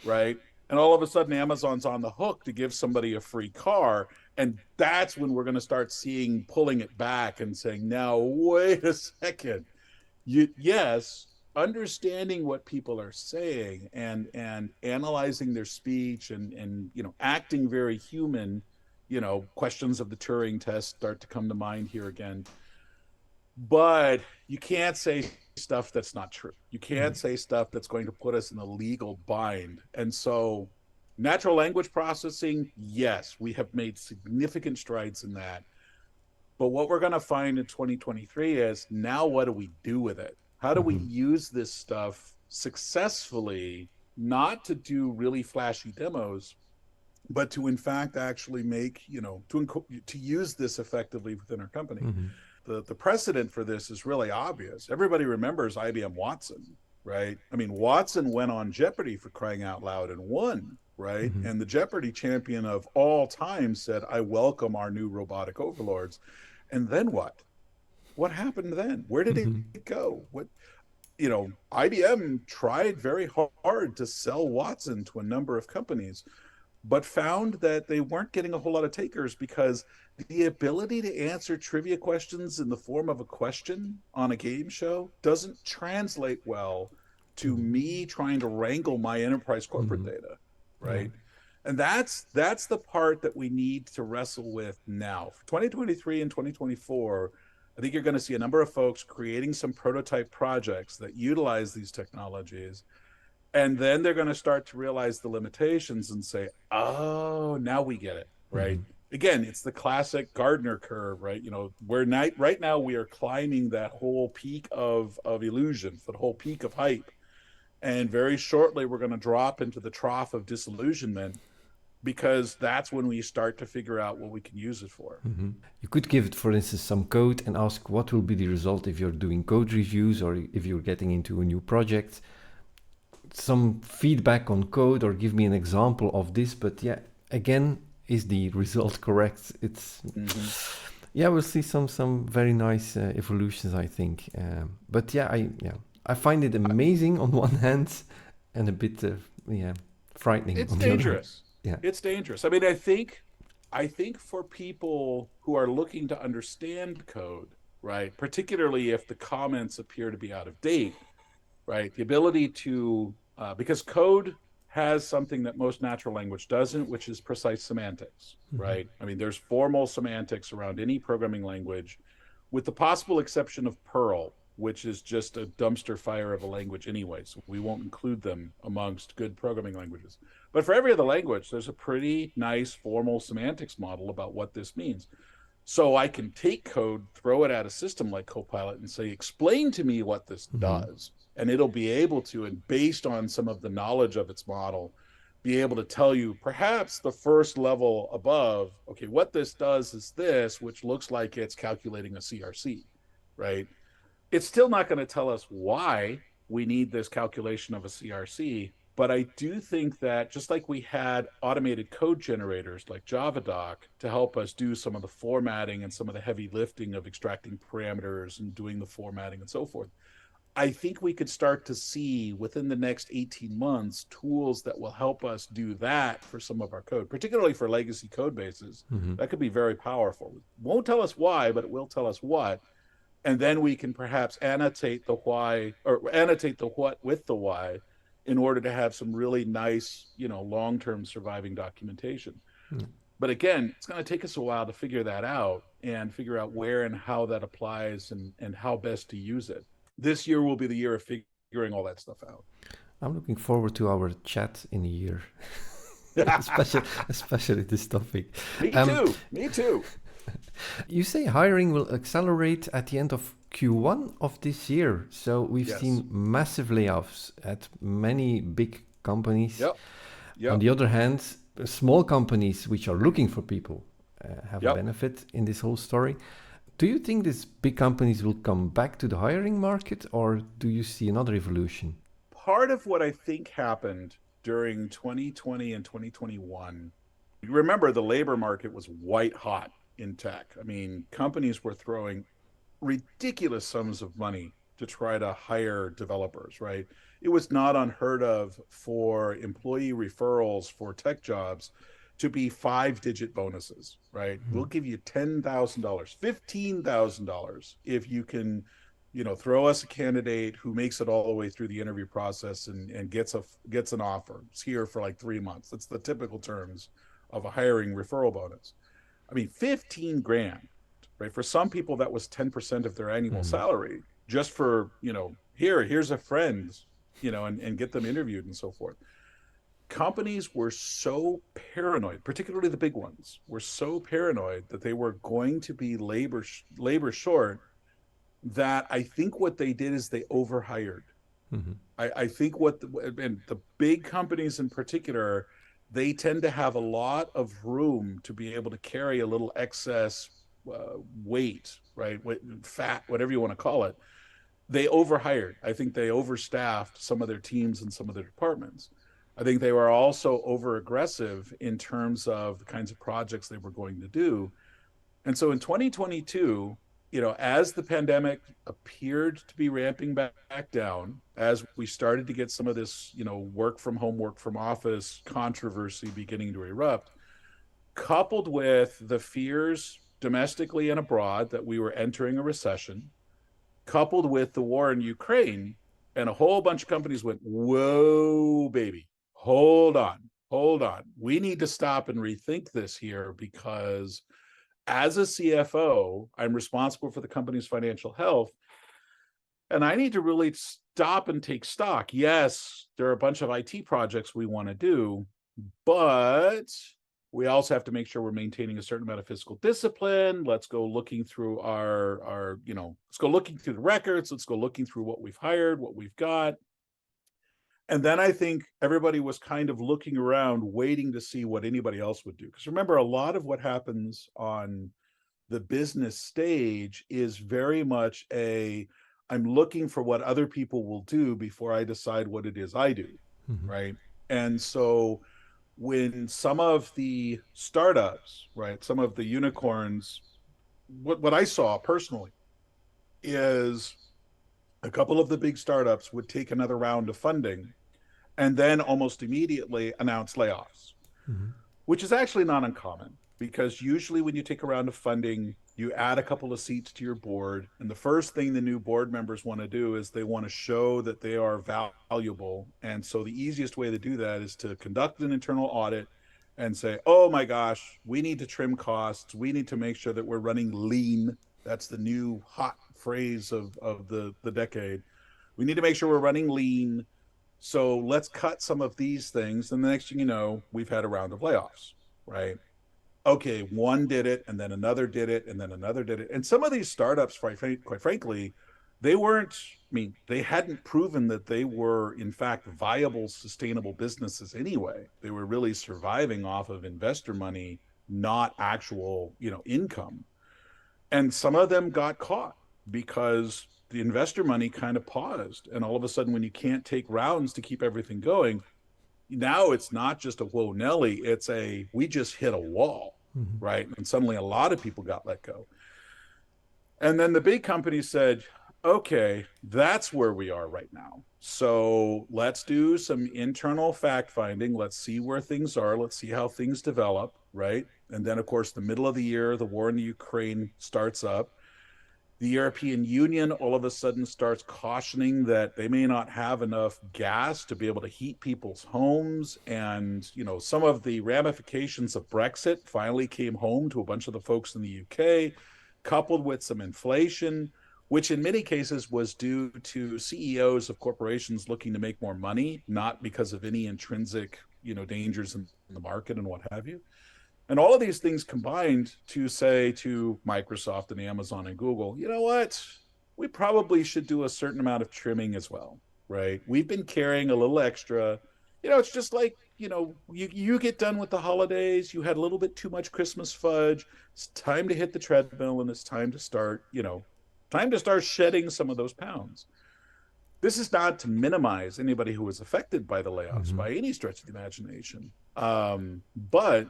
Right? And all of a sudden, Amazon's on the hook to give somebody a free car. And that's when we're going to start seeing pulling it back and saying, "Now, wait a second. Yes, understanding what people are saying and analyzing their speech and acting very human, questions of the Turing test start to come to mind here again. But you can't say stuff that's not true. You Mhm. can't say stuff that's going to put us in a legal bind. And so, natural language processing, yes, we have made significant strides in that. But what we're going to find in 2023 is, now what do we do with it? How do we Mhm. use this stuff successfully, not to do really flashy demos, but to in fact actually make, to use this effectively within our company? Mhm. The precedent for this is really obvious. Everybody remembers IBM Watson, right? I mean, Watson went on Jeopardy, for crying out loud, and won, right? Mhm. And the Jeopardy champion of all time said, "I welcome our new robotic overlords." And then what? What happened then? Where did it Mhm. go? IBM tried very hard to sell Watson to a number of companies, but found that they weren't getting a whole lot of takers because the ability to answer trivia questions in the form of a question on a game show doesn't translate well to me trying to wrangle my enterprise corporate data, Yeah. right? And that's the part that we need to wrestle with now. For 2023 and 2024, I think you're going to see a number of folks creating some prototype projects that utilize these technologies, and then they're going to start to realize the limitations and say, oh, now we get it, right? Again, it's the classic Gardner curve, right? You know, right now we are climbing that whole peak of illusions, that whole peak of hype, and very shortly we're going to drop into the trough of disillusionment, because that's when we start to figure out what we can use it for. You could give it, for instance, some code and ask what will be the result if you're doing code reviews or if you're getting into a new project. Some feedback on code or give me an example of this. But yeah, again, is the result correct? It's yeah, we'll see some very nice evolutions, I think. But yeah, I find it amazing on one hand and a bit frightening. It's on the other hand. dangerous. Yeah. It's dangerous. I mean, I think for people who are looking to understand code, right, particularly if the comments appear to be out of date, right, the ability to because code has something that most natural language doesn't, which is precise semantics, right? I mean, there's formal semantics around any programming language, with the possible exception of Perl, which is just a dumpster fire of a language anyway, so we won't include them amongst good programming languages. But for every other language, there's a pretty nice formal semantics model about what this means. So I can take code, throw it at a system like Copilot and say, explain to me what this does. And it'll be able to, and based on some of the knowledge of its model, be able to tell you perhaps the first level above, okay, what this does is this, which looks like it's calculating a CRC, right? It's still not going to tell us why we need this calculation of a CRC, but I do think that just like we had automated code generators like JavaDoc to help us do some of the formatting and some of the heavy lifting of extracting parameters and doing the formatting and so forth, I think we could start to see within the next 18 months tools that will help us do that for some of our code, particularly for legacy code bases. That could be very powerful. It won't tell us why, but it will tell us what. And then we can perhaps annotate the why, or annotate the what with the why, in order to have some really nice, long-term surviving documentation. But again, it's going to take us a while to figure that out and figure out where and how that applies and how best to use it. This year will be the year of figuring all that stuff out. I'm looking forward to our chat in a year, especially this topic. Me too. You say hiring will accelerate at the end of Q1 of this year. So we've seen massive layoffs at many big companies. Yep. On the other hand, small companies which are looking for people have a benefit in this whole story. Do you think these big companies will come back to the hiring market, or do you see another evolution? Part of what I think happened during 2020 and 2021, you remember the labor market was white hot in tech. I mean, companies were throwing ridiculous sums of money to try to hire developers, right? It was not unheard of for employee referrals for tech jobs to be 5-digit bonuses, right? We'll give you $10,000, $15,000 if you can, throw us a candidate who makes it all the way through the interview process and gets an offer. It's here for like 3 months. That's the typical terms of a hiring referral bonus. I mean, 15 grand, right? For some people, that was 10% of their annual salary, just for, here's a friend, and get them interviewed and so forth. Companies were so paranoid, particularly the big ones, were so paranoid that they were going to be labor short, that I think what they did is they overhired. I think and the big companies in particular, they tend to have a lot of room to be able to carry a little excess weight, right? Fat, whatever you want to call it. They overhired. I think they overstaffed some of their teams and some of their departments. I think they were also over aggressive in terms of the kinds of projects they were going to do. And so in 2022, as the pandemic appeared to be ramping back down, as we started to get some of this, work from home, work from office controversy beginning to erupt, coupled with the fears domestically and abroad that we were entering a recession, coupled with the war in Ukraine, and a whole bunch of companies went, whoa, baby, hold on, hold on. We need to stop and rethink this here, because as a CFO, I'm responsible for the company's financial health. And I need to really stop and take stock. Yes, there are a bunch of IT projects we want to do, but we also have to make sure we're maintaining a certain amount of fiscal discipline. Let's go looking through let's go looking through the records. Let's go looking through what we've hired, what we've got. And then I think everybody was kind of looking around, waiting to see what anybody else would do. Because remember, a lot of what happens on the business stage is very much I'm looking for what other people will do before I decide what it is I do, right? And so when some of the startups, right, some of the unicorns, what I saw personally is a couple of the big startups would take another round of funding and then almost immediately announce layoffs, which is actually not uncommon, because usually when you take a round of funding, you add a couple of seats to your board. And the first thing the new board members want to do is they want to show that they are valuable. And so the easiest way to do that is to conduct an internal audit and say, oh my gosh, we need to trim costs. We need to make sure that we're running lean. That's the new hot phrase of the decade. We need to make sure we're running lean. So let's cut some of these things. And the next thing you know, we've had a round of layoffs, right? Okay, one did it, and then another did it, and then another did it. And some of these startups, quite frankly, they hadn't proven that they were, in fact, viable, sustainable businesses anyway. They were really surviving off of investor money, not actual, income. And some of them got caught because the investor money kind of paused. And all of a sudden, when you can't take rounds to keep everything going, now it's not just a whoa Nelly, it's we just hit a wall, right? And suddenly a lot of people got let go. And then the big companies said, okay, that's where we are right now. So let's do some internal fact finding. Let's see where things are. Let's see how things develop, right? And then, of course, the middle of the year, the war in the Ukraine starts up. The European Union all of a sudden starts cautioning that they may not have enough gas to be able to heat people's homes. And, some of the ramifications of Brexit finally came home to a bunch of the folks in the UK, coupled with some inflation, which in many cases was due to CEOs of corporations looking to make more money, not because of any intrinsic, dangers in the market and what have you. And all of these things combined to say to Microsoft and Amazon and Google, you know what? We probably should do a certain amount of trimming as well, right? We've been carrying a little extra. It's just like, you get done with the holidays, you had a little bit too much Christmas fudge. It's time to hit the treadmill, and it's time to start, shedding some of those pounds. This is not to minimize anybody who was affected by the layoffs by any stretch of the imagination. But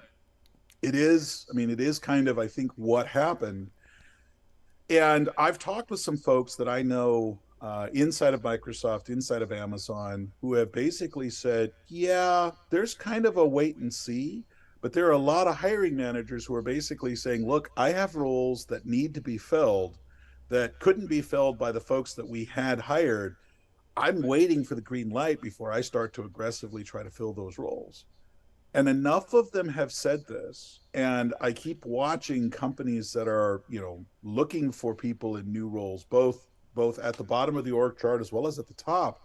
it is kind of, I think, what happened. And I've talked with some folks that I know inside of Microsoft, inside of Amazon, who have basically said, yeah, there's kind of a wait and see, but there are a lot of hiring managers who are basically saying, look, I have roles that need to be filled that couldn't be filled by the folks that we had hired. I'm waiting for the green light before I start to aggressively try to fill those roles. And enough of them have said this, and I keep watching companies that are, looking for people in new roles, both at the bottom of the org chart as well as at the top.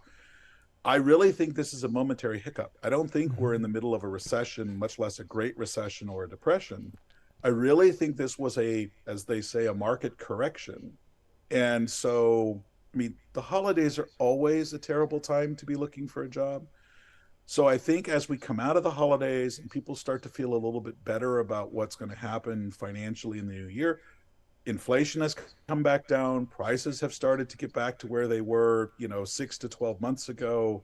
I really think this is a momentary hiccup. I don't think we're in the middle of a recession, much less a great recession or a depression. I really think this was as they say, a market correction. And so, the holidays are always a terrible time to be looking for a job. So I think as we come out of the holidays and people start to feel a little bit better about what's going to happen financially in the new year, inflation has come back down. Prices have started to get back to where they were, 6 to 12 months ago.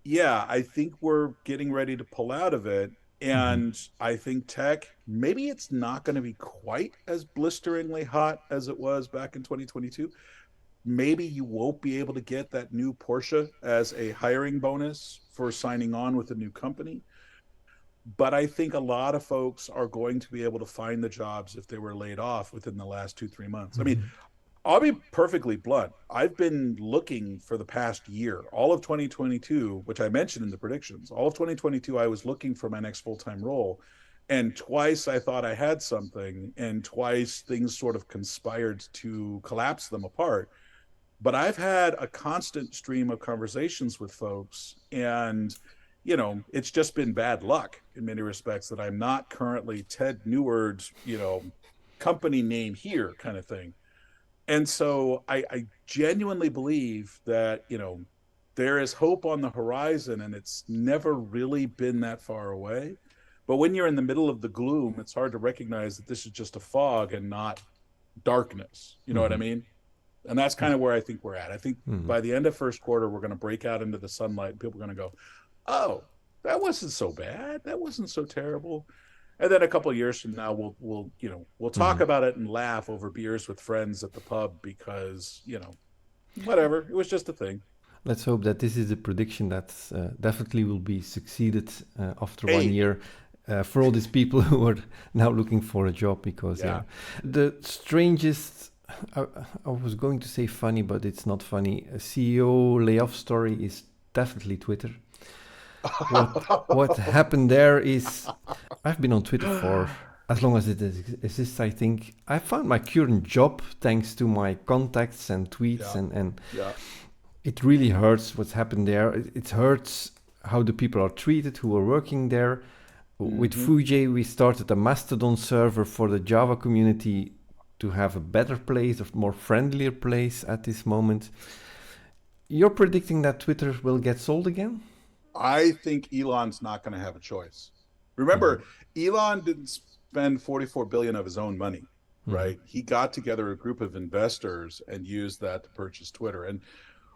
Yeah, I think we're getting ready to pull out of it. Mm-hmm. And I think tech, maybe it's not going to be quite as blisteringly hot as it was back in 2022. Maybe you won't be able to get that new Porsche as a hiring bonus for signing on with a new company. But I think a lot of folks are going to be able to find the jobs if they were laid off within the last 2, 3 months. I mean, Mm-hmm. I'll be perfectly blunt. I've been looking for the past year, all of 2022, which I mentioned in the predictions. All of 2022, I was looking for my next full time role. And twice I thought I had something, and twice things sort of conspired to collapse them apart. But I've had a constant stream of conversations with folks, and it's just been bad luck in many respects that I'm not currently Ted Neward's, company name here kind of thing. And so I genuinely believe that, there is hope on the horizon, and it's never really been that far away. But when you're in the middle of the gloom, it's hard to recognize that this is just a fog and not darkness. You know what I Mm-hmm. mean? And that's kind of where I think we're at. I think Mm-hmm. by the end of first quarter, we're going to break out into the sunlight, and people are going to go, "Oh, that wasn't so bad. That wasn't so terrible." And then a couple of years from now, we'll talk Mm-hmm. about it and laugh over beers with friends at the pub because whatever, it was just a thing. Let's hope that this is a prediction that definitely will be succeeded after one Hey, year for all these people who are now looking for a job. Because yeah. the strangest, I, I was going to say funny, but it's not funny. A CEO layoff story is definitely Twitter. What happened there is, I've been on Twitter for as long as it exists. I think I found my current job thanks to my contacts and tweets, Yeah, and yeah. it really hurts what's happened there. It hurts how the people are treated who are working there. With Hmm. Foojay, we started a Mastodon server for the Java community to have a better place, a more friendlier place at this moment. You're predicting that Twitter will get sold again? I think Elon's not going to have a choice. Mm-hmm. Remember, Elon didn't spend 44 billion of his own money, Mm-hmm. right? He got together a group of investors and used that to purchase Twitter. And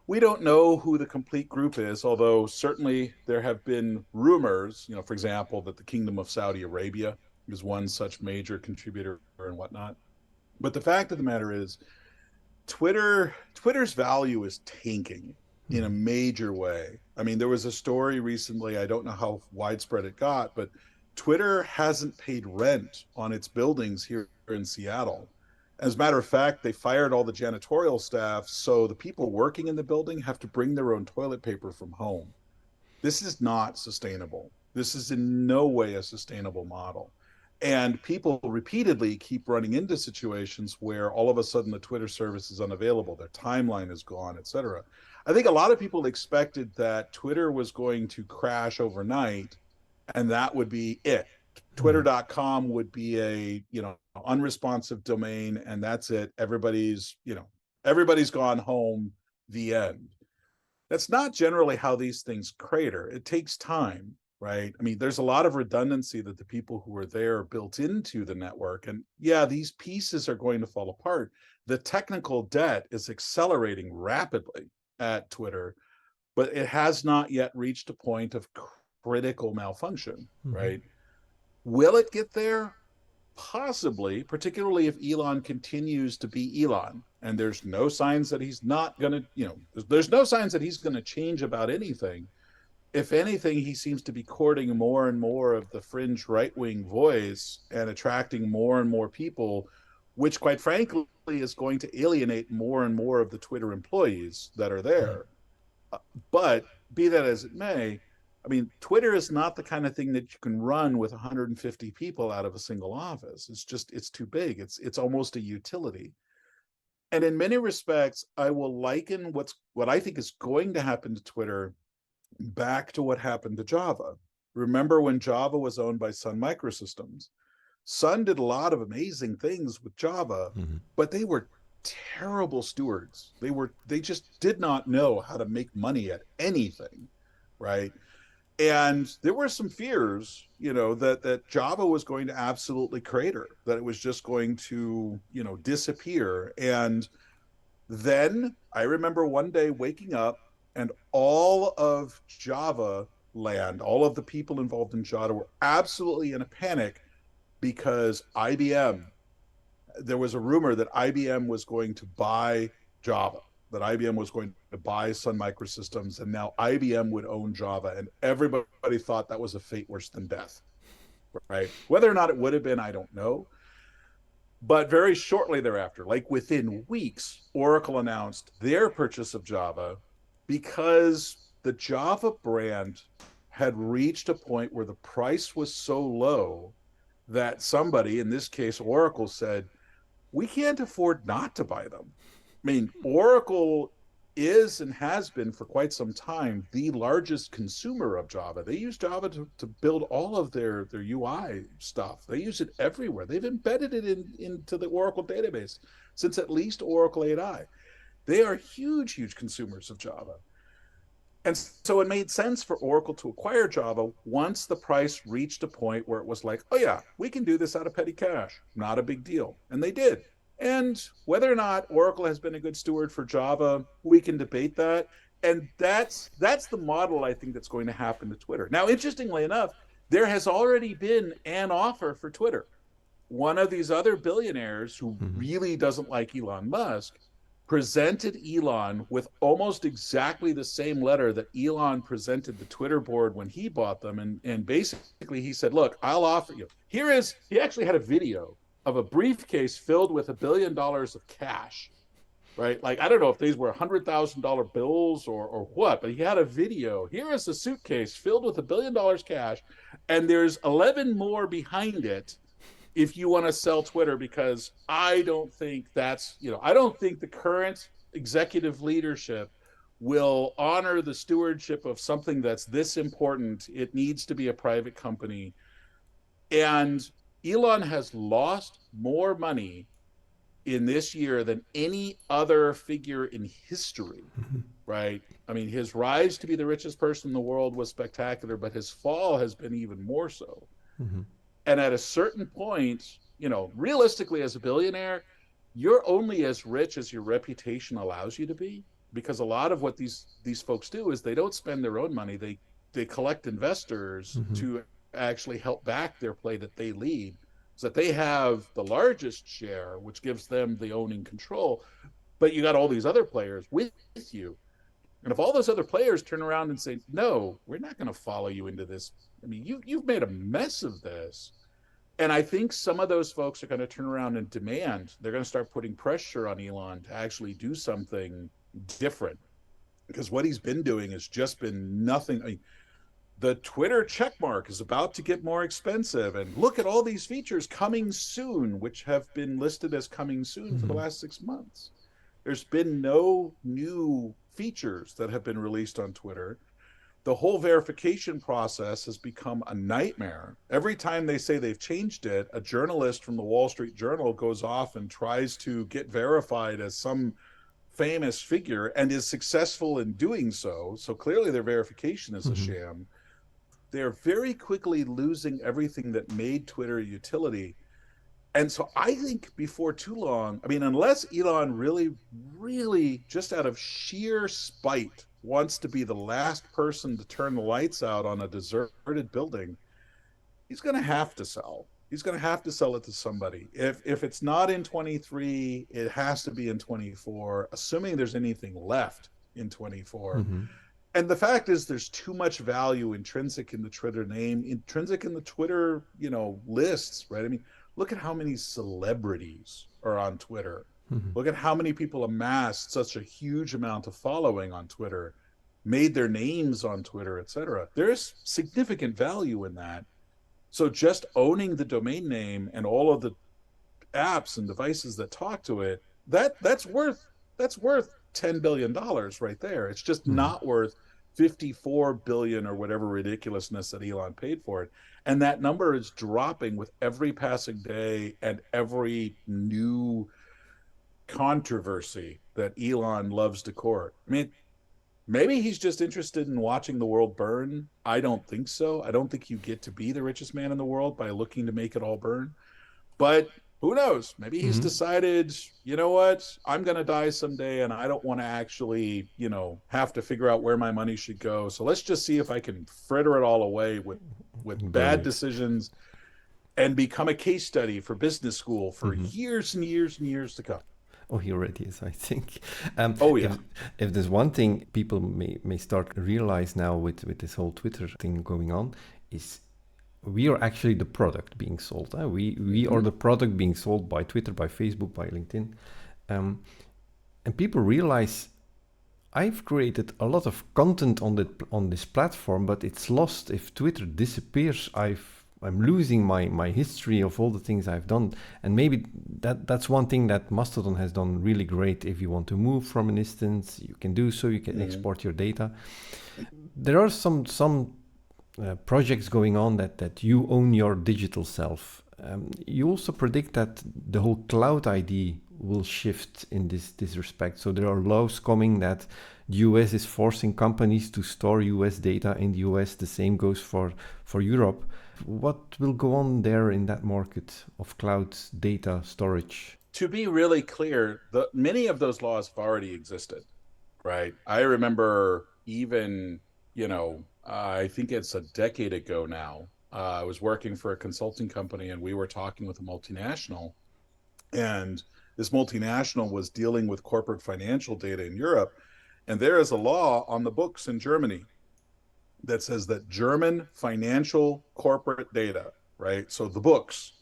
we don't know who the complete group is, although certainly there have been rumors, for example, that the Kingdom of Saudi Arabia is one such major contributor and whatnot. But the fact of the matter is, Twitter's value is tanking in a Mm-hmm. major way. I mean, there was a story recently, I don't know how widespread it got, but Twitter hasn't paid rent on its buildings here in Seattle. As a matter of fact, they fired all the janitorial staff, so the people working in the building have to bring their own toilet paper from home. This is not sustainable. This is in no way a sustainable model. And people repeatedly keep running into situations where all of a sudden the Twitter service is unavailable, their timeline is gone, etc. I think a lot of people expected that Twitter was going to crash overnight and that would be it. Mm-hmm. Twitter.com would be a, unresponsive domain and that's it. Everybody's gone home, the end. That's not generally how these things crater. It takes time, right? I mean, there's a lot of redundancy that the people who are there built into the network. And yeah, these pieces are going to fall apart. The technical debt is accelerating rapidly at Twitter, but it has not yet reached a point of critical malfunction, Mm-hmm. right? Will it get there? Possibly, particularly if Elon continues to be Elon, and there's no signs that he's not going to, there's no signs that he's going to change about anything. If anything, he seems to be courting more and more of the fringe right wing voice and attracting more and more people, which, quite frankly, is going to alienate more and more of the Twitter employees that are Yeah. there. But be that as it may, I mean, Twitter is not the kind of thing that you can run with 150 people out of a single office. It's too big. It's almost a utility. And in many respects, I will liken what I think is going to happen to Twitter back to what happened to Java. Remember when Java was owned by Sun Microsystems? Sun did a lot of amazing things with Java, Mm-hmm. but they were terrible stewards. They just did not know how to make money at anything, right? And there were some fears, that Java was going to absolutely crater, that it was just going to, disappear. And then I remember one day waking up and all of Java land, all of the people involved in Java were absolutely in a panic because there was a rumor that IBM was going to buy Java, that IBM was going to buy Sun Microsystems, and now IBM would own Java. And everybody thought that was a fate worse than death, right? Whether or not it would have been, I don't know. But very shortly thereafter, like within weeks, Oracle announced their purchase of Java because the Java brand had reached a point where the price was so low that somebody, in this case Oracle, said, we can't afford not to buy them. I mean, Oracle is and has been for quite some time the largest consumer of Java. They use Java to build all of their UI stuff. They use it everywhere. They've embedded it into the Oracle database since at least Oracle 8i. They are huge, huge consumers of Java. And so it made sense for Oracle to acquire Java once the price reached a point where it was like, oh yeah, we can do this out of petty cash. Not a big deal. And they did. And whether or not Oracle has been a good steward for Java, we can debate that. And that's the model I think that's going to happen to Twitter. Now, interestingly enough, there has already been an offer for Twitter. One of these other billionaires who really doesn't like Elon Musk presented Elon with almost exactly the same letter that Elon presented the Twitter board when he bought them. And basically he said, look, I'll offer you. He actually had a video of a briefcase filled with $1 billion of cash, right? Like, I don't know if these were $100,000 bills or what, but he had a video. Here is a suitcase filled with $1 billion cash, and there's 11 more behind it if you want to sell Twitter, because I don't think I don't think the current executive leadership will honor the stewardship of something that's this important. It needs to be a private company. And Elon has lost more money in this year than any other figure in history, right? I mean, his rise to be the richest person in the world was spectacular, but his fall has been even more so. And at a certain point, realistically, as a billionaire, you're only as rich as your reputation allows you to be, because a lot of what these folks do is they don't spend their own money. They collect investors to actually help back their play that they lead, so that they have the largest share, which gives them the owning control. But you got all these other players with you. And if all those other players turn around and say, no, we're not going to follow you into this. I mean, you've made a mess of this. And I think some of those folks are going to turn around and demand, they're going to start putting pressure on Elon to actually do something different. Because what he's been doing has just been nothing. I mean, the Twitter checkmark is about to get more expensive. And look at all these features coming soon, which have been listed as coming soon for the last 6 months. There's been no new features that have been released on Twitter. The whole verification process has become a nightmare. Every time they say they've changed it, a journalist from the Wall Street Journal goes off and tries to get verified as some famous figure and is successful in doing so. So clearly their verification is a sham. They're very quickly losing everything that made Twitter a utility. And so I think before too long, I mean, unless Elon really, really just out of sheer spite wants to be the last person to turn the lights out on a deserted building, he's going to have to sell. He's going to have to sell it to somebody. If it's not in 23, it has to be in 24, assuming there's anything left in 24. And the fact is, there's too much value intrinsic in the Twitter name, intrinsic in the Twitter, lists, right? I mean, look at how many celebrities are on Twitter. Look at how many people amassed such a huge amount of following on Twitter, made their names on Twitter, etc. There's significant value in that. So just owning the domain name and all of the apps and devices that talk to it, that's worth $10 billion right there. It's just not worth 54 billion or whatever ridiculousness that Elon paid for it. And that number is dropping with every passing day and every new controversy that Elon loves to court. I mean, maybe he's just interested in watching the world burn. I don't think so. I don't think you get to be the richest man in the world by looking to make it all burn. But Who knows? Maybe he's Hmm. decided, you know what, I'm going to die someday and I don't want to actually, have to figure out where my money should go. So let's just see if I can fritter it all away with Burn bad it. decisions and become a case study for business school for Hmm. years and years and years to come. Oh, he already is, I think. Um, Oh yeah. if there's one thing people may start realize now with this whole Twitter thing going on, is we are actually the product being sold. We are Mm-hmm. the product being sold by Twitter, by Facebook, by LinkedIn, um, and people realize I've created a lot of content on this platform, but it's lost if Twitter disappears. I'm losing my history of all the things I've done, and maybe that's one thing that Mastodon has done really great. If you want to move from an instance, you can do so. You can Mm-hmm. export your data. There are some projects going on that you own your digital self. You also predict that the whole cloud ID will shift in this respect. So there are laws coming that the US is forcing companies to store US data in the US. The same goes for Europe. What will go on there in that market of cloud data storage? To be really clear, many of those laws have already existed, right? I remember even, I think it's a decade ago now. I was working for a consulting company and we were talking with a multinational, and this multinational was dealing with corporate financial data in Europe. And there is a law on the books in Germany that says that German financial corporate data, right? So the books,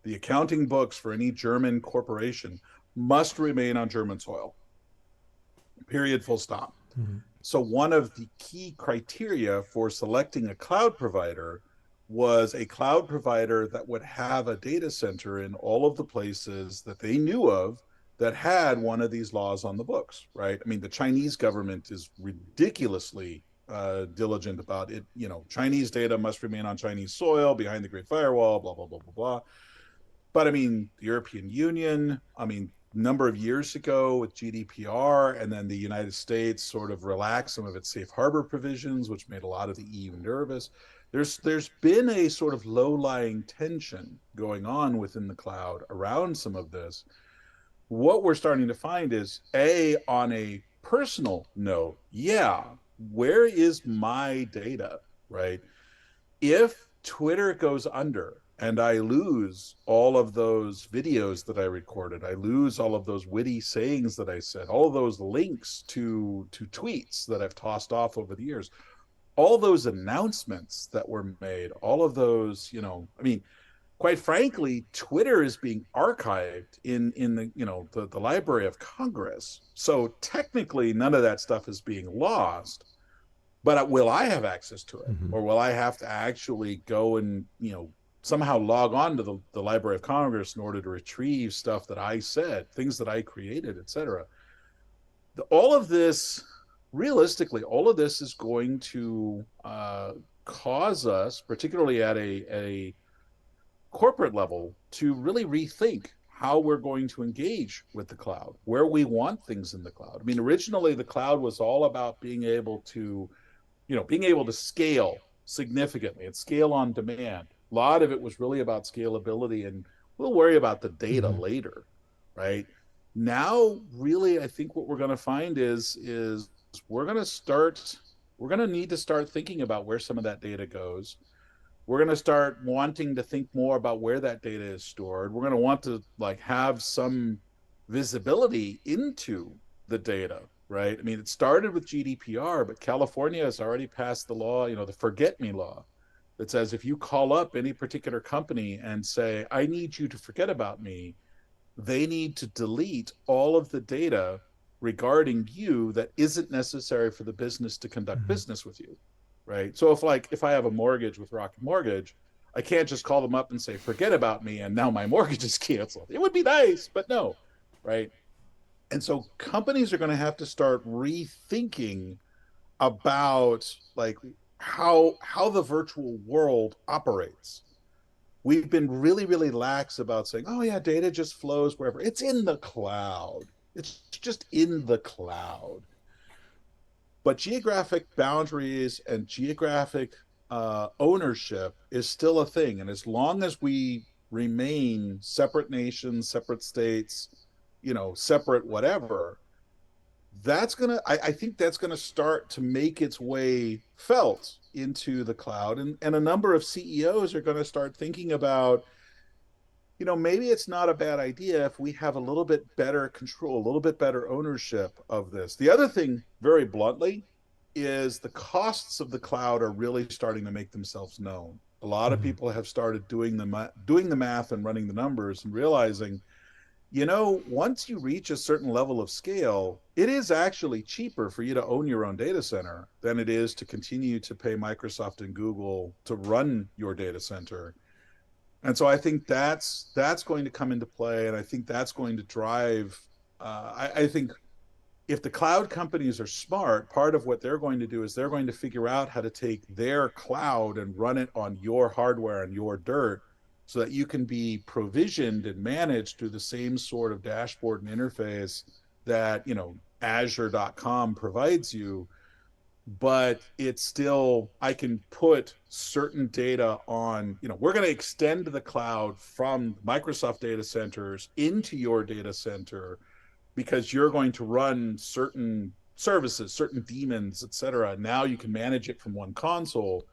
the accounting books for any German corporation must remain on German soil. Period, full stop. Mhm. So one of the key criteria for selecting a cloud provider was a cloud provider that would have a data center in all of the places that they knew of that had one of these laws on the books, right? I mean, the Chinese government is ridiculously diligent about it. Chinese data must remain on Chinese soil behind the Great Firewall, blah, blah, blah, blah, blah. But I mean, the European Union, I mean, number of years ago with GDPR, and then the United States sort of relaxed some of its safe harbor provisions, which made a lot of the EU nervous. There's been a sort of low-lying tension going on within the cloud around some of this. What we're starting to find is on a personal note, yeah, where is my data, right? If Twitter goes under and I lose all of those videos that I recorded, I lose all of those witty sayings that I said, all of those links to tweets that I've tossed off over the years, all those announcements that were made, all of those, I mean, quite frankly, Twitter is being archived in the Library of Congress. So technically, none of that stuff is being lost. But will I have access to it, Mhm. or will I have to actually go and somehow log on to the Library of Congress in order to retrieve stuff that I said, things that I created, etc. All of this, realistically, all of this is going to cause us, particularly at a corporate level, to really rethink how we're going to engage with the cloud, where we want things in the cloud. I mean, originally the cloud was all about being able to scale significantly and scale on demand. A lot of it was really about scalability, and we'll worry about the data Mhm. later, right? Now, really, I think what we're going to find is we're going to start we're going to need to start thinking about where some of that data goes. We're going to start wanting to think more about where that data is stored. We're going to want to have some visibility into the data, right? I mean, it started with GDPR, but California has already passed the law, the forget me law, that says if you call up any particular company and say, I need you to forget about me, they need to delete all of the data regarding you that isn't necessary for the business to conduct Mhm. business with you, right? So if I have a mortgage with Rocket Mortgage, I can't just call them up and say forget about me and now my mortgage is canceled. It would be nice, but no, right? And so companies are going to have to start rethinking about how the virtual world operates. We've been really, really lax about saying, oh yeah, data just flows wherever. It's in the cloud. It's just in the cloud. But geographic boundaries and geographic ownership is still a thing. And as long as we remain separate nations, separate states, separate whatever, I think that's gonna start to make its way felt into the cloud. And a number of CEOs are gonna start thinking about, maybe it's not a bad idea if we have a little bit better control, a little bit better ownership of this. The other thing, very bluntly, is the costs of the cloud are really starting to make themselves known. A lot of people have started doing the math and running the numbers and realizing, once you reach a certain level of scale, it is actually cheaper for you to own your own data center than it is to continue to pay Microsoft and Google to run your data center. And so I think that's going to come into play, and I think that's going to drive. I think if the cloud companies are smart, part of what they're going to do is they're going to figure out how to take their cloud and run it on your hardware and your dirt, so that you can be provisioned and managed through the same sort of dashboard and interface that Azure.com provides you. But it's still, I can put certain data on, we're going to extend the cloud from Microsoft data centers into your data center, because you're going to run certain services, certain daemons, et cetera. Now you can manage it from one console,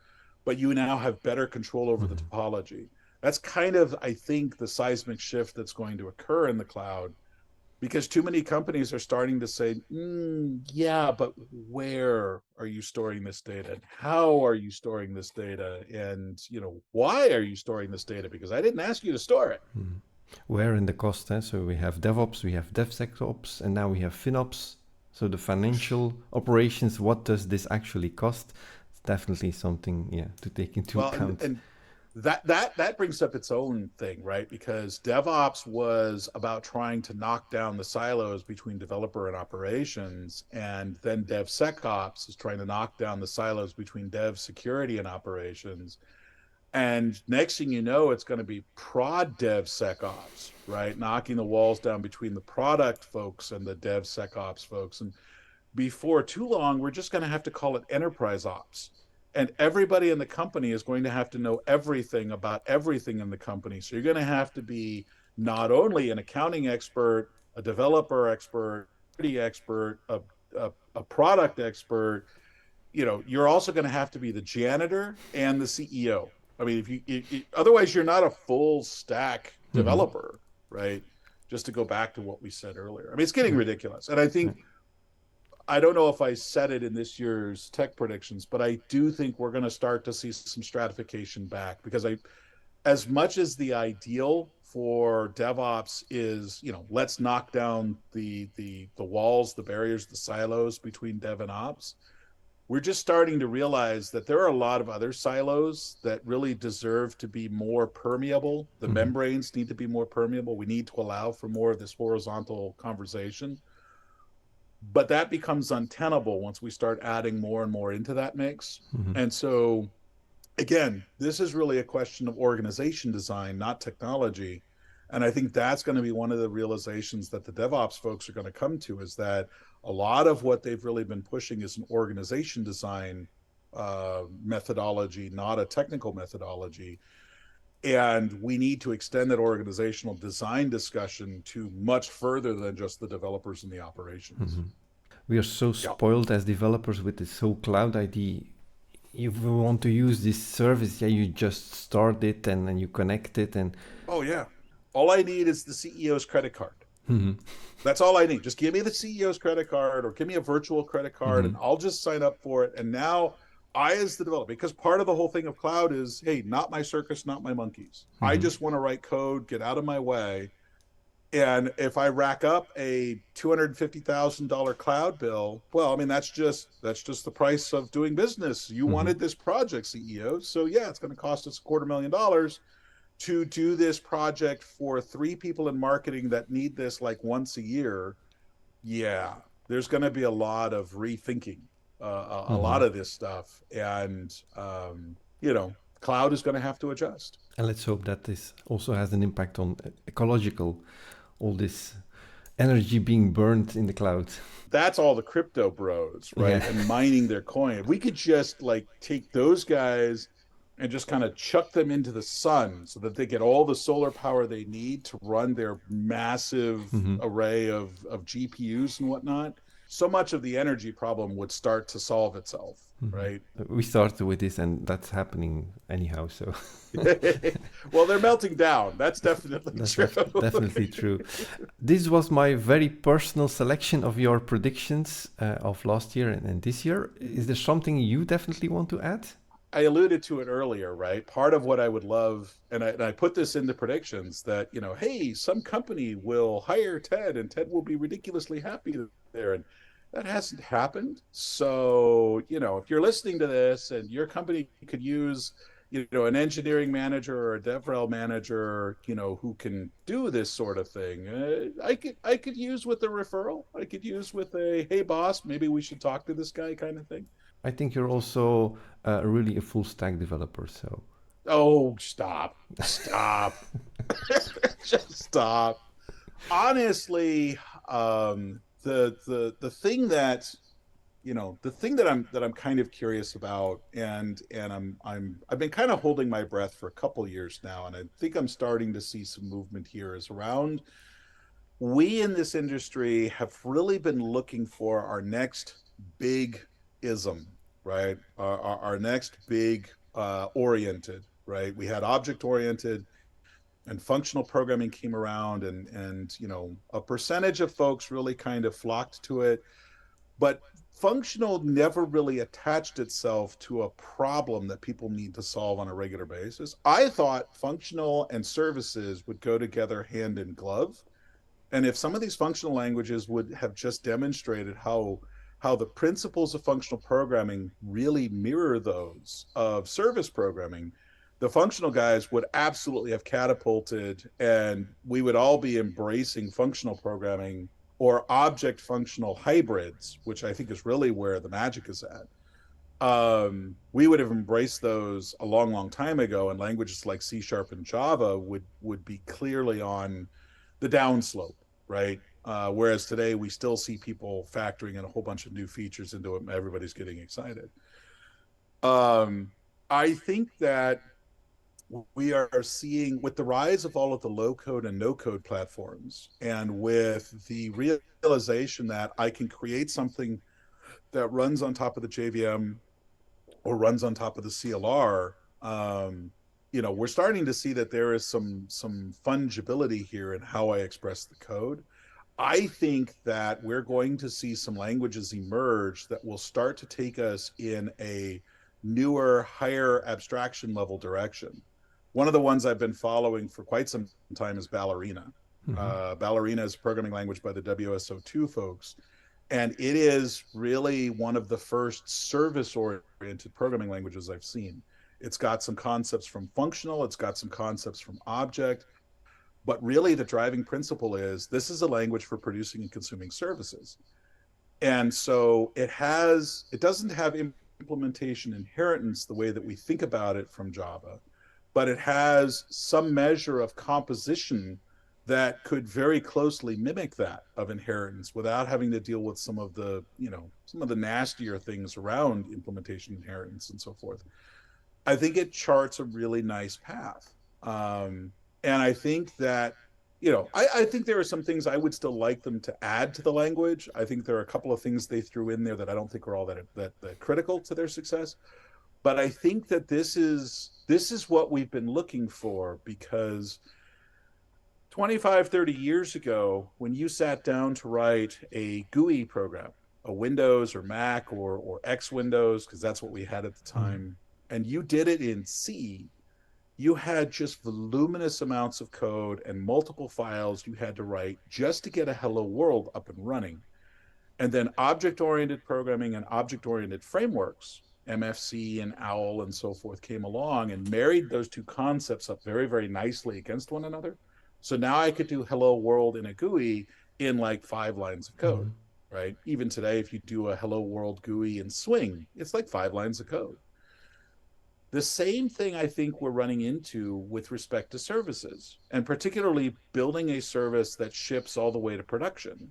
but you now have better control over the topology. That's kind of, I think, the seismic shift that's going to occur in the cloud, because too many companies are starting to say, yeah, but where are you storing this data? And how are you storing this data? And, why are you storing this data? Because I didn't ask you to store it. Where in the cost? So we have DevOps, we have DevSecOps, and now we have FinOps. So the financial operations, what does this actually cost? It's definitely something, to take into account. And that brings up its own thing, right? Because DevOps was about trying to knock down the silos between developer and operations, and then DevSecOps is trying to knock down the silos between dev security and operations. And next thing you know, it's going to be prod DevSecOps, right? Knocking the walls down between the product folks and the DevSecOps folks. And before too long, we're just going to have to call it enterprise ops. And everybody in the company is going to have to know everything about everything in the company. So you're going to have to be not only an accounting expert, a developer expert, a product expert, you're also going to have to be the janitor and the CEO. I mean, otherwise you're not a full stack developer, right? Just to go back to what we said earlier. I mean, it's getting ridiculous. And I think, I don't know if I said it in this year's tech predictions, but I do think we're going to start to see some stratification back, because as much as the ideal for DevOps is, let's knock down the walls, the barriers, the silos between dev and ops, we're just starting to realize that there are a lot of other silos that really deserve to be more permeable. The membranes need to be more permeable. We need to allow for more of this horizontal conversation. But that becomes untenable once we start adding more and more into that mix. And so, again, this is really a question of organization design, not technology. And I think that's going to be one of the realizations that the DevOps folks are going to come to, is that a lot of what they've really been pushing is an organization design methodology, not a technical methodology. And we need to extend that organizational design discussion to much further than just the developers and the operations. We are so spoiled as developers with this whole cloud idea. If we want to use this service, you just start it and then you connect it. And oh, yeah. All I need is the CEO's credit card. That's all I need. Just give me the CEO's credit card, or give me a virtual credit card, and I'll just sign up for it. And now I, as the developer, because part of the whole thing of cloud is, hey, not my circus, not my monkeys. I just want to write code, get out of my way. And if I rack up a $250,000 cloud bill, well, I mean, that's just the price of doing business. You wanted this project, CEO. So yeah, it's going to cost us $250,000 to do this project for 3 people in marketing that need this like once a year. Yeah, there's going to be a lot of rethinking a lot of this stuff, and cloud is going to have to adjust. And let's hope that this also has an impact on ecological, all this energy being burned in the cloud. That's all the crypto bros, right? And mining their coin. If we could just like take those guys and just kind of chuck them into the sun so that they get all the solar power they need to run their massive Mhm. array of GPUs and whatnot, so much of the energy problem would start to solve itself, Mhm. right? We started with this, and that's happening anyhow. So Well, they're melting down. That's definitely that's true. definitely true. This was my very personal selection of your predictions of last year and this year. Is there something you definitely want to add? I alluded to it earlier, right? Part of what I would love, and I put this in the predictions that, hey, some company will hire Ted and Ted will be ridiculously happy there. And that hasn't happened. So, if you're listening to this and your company could use, an engineering manager or a devrel manager, who can do this sort of thing, I could use with a referral. I could use with a, hey, boss, maybe we should talk to this guy kind of thing. I think you're also really a full stack developer. So Oh, stop. Stop. Just stop. Honestly, the thing that I'm kind of curious about, and I've been kind of holding my breath for a couple years now, and I think I'm starting to see some movement here, is around, we in this industry have really been looking for our next big ism, right? Our next big oriented, right? We had object oriented and functional programming came around, and a percentage of folks really kind of flocked to it, but functional never really attached itself to a problem that people need to solve on a regular basis. I thought functional and services would go together hand in glove, and if some of these functional languages would have just demonstrated how the principles of functional programming really mirror those of service programming, the functional guys would absolutely have catapulted, and we would all be embracing functional programming or object functional hybrids, which I think is really where the magic is at. We would have embraced those a long, long time ago, and languages like C# and Java would be clearly on the downslope, right? Whereas today we still see people factoring in a whole bunch of new features into it, and everybody's getting excited. Um, I think that we are seeing, with the rise of all of the low code and no code platforms, and with the realization that I can create something that runs on top of the JVM or runs on top of the CLR, we're starting to see that there is some fungibility here in how I express the code. I think that we're going to see some languages emerge that will start to take us in a newer, higher abstraction level direction. One of the ones I've been following for quite some time is Ballerina. Mhm. Ballerina is a programming language by the WSO2 folks, and it is really one of the first service oriented programming languages I've seen. It's got some concepts from functional, it's got some concepts from object, but really the driving principle is this is a language for producing and consuming services. And so it doesn't have implementation inheritance the way that we think about it from Java, but it has some measure of composition that could very closely mimic that of inheritance without having to deal with some of the nastier things around implementation inheritance and so forth. I think it charts a really nice path. And I think that, I think there are some things I would still like them to add to the language. I think there are a couple of things they threw in there that I don't think are all that critical to their success. But I think that this is what we've been looking for, because 25, 30 years ago, when you sat down to write a GUI program, a Windows or Mac or X Windows, because that's what we had at the Mhm. time, and you did it in C, you had just voluminous amounts of code and multiple files you had to write just to get a hello world up and running. And then object-oriented programming and object-oriented frameworks, MFC and OWL and so forth, came along and married those two concepts up very, very nicely against one another. So now I could do hello world in a GUI in like 5 lines of code, Mhm. right? Even today, if you do a hello world GUI in Swing, it's like 5 lines of code. The same thing I think we're running into with respect to services, and particularly building a service that ships all the way to production.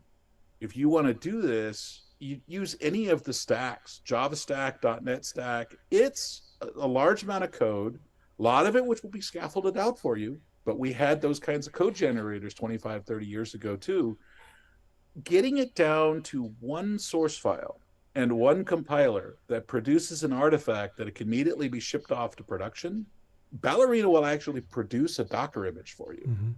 If you want to do this, you use any of the stacks, Java stack, .NET stack. It's a large amount of code, a lot of it which will be scaffolded out for you, but we had those kinds of code generators 25, 30 years ago too. Getting it down to one source file and one compiler that produces an artifact that it can immediately be shipped off to production, Ballerina will actually produce a Docker image for you. Mm-hmm.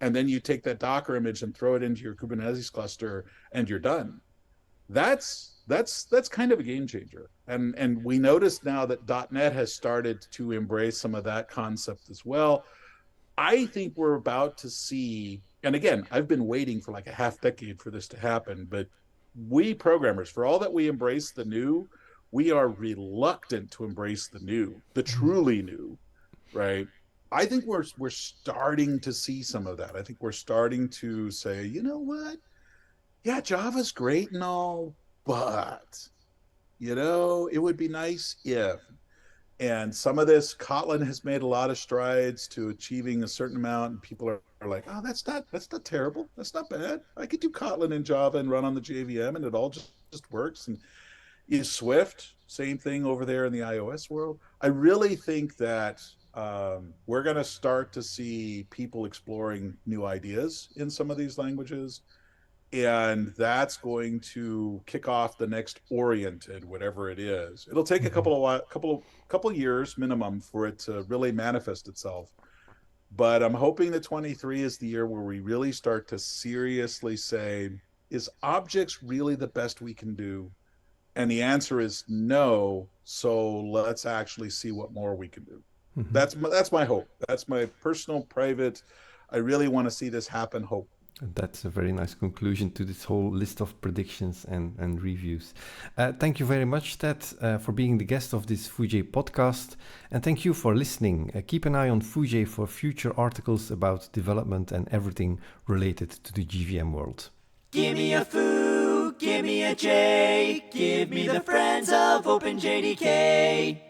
And then you take that Docker image and throw it into your Kubernetes cluster and you're done. That's kind of a game changer. And we notice now that .NET has started to embrace some of that concept as well. I think we're about to see, and again, I've been waiting for like a half decade for this to happen, but we programmers, for all that we embrace the new, we are reluctant to embrace the new, the truly new, right? I think we're starting to see some of that. I think we're starting to say, you know what? Yeah, Java's great and all, but it would be nice if. And some of this, Kotlin has made a lot of strides to achieving a certain amount, and people are like, oh, that's not terrible. That's not bad. I could do Kotlin in Java and run on the JVM, and it all just works. And is Swift, same thing over there in the iOS world. I really think that we're going to start to see people exploring new ideas in some of these languages, and that's going to kick off the next oriented, whatever it is. It'll take a couple years minimum for it to really manifest itself, but I'm hoping that 23 is the year where we really start to seriously say, is objects really the best we can do? And the answer is no. So let's actually see what more we can do. Mm-hmm. That's my hope. That's my personal, private, I really want to see this happen hope. That's a very nice conclusion to this whole list of predictions and reviews. Thank you very much, Ted, for being the guest of this Foojay podcast. And thank you for listening. Keep an eye on Foojay for future articles about development and everything related to the JVM world. Give me a Foo, give me a J, give me the friends of OpenJDK.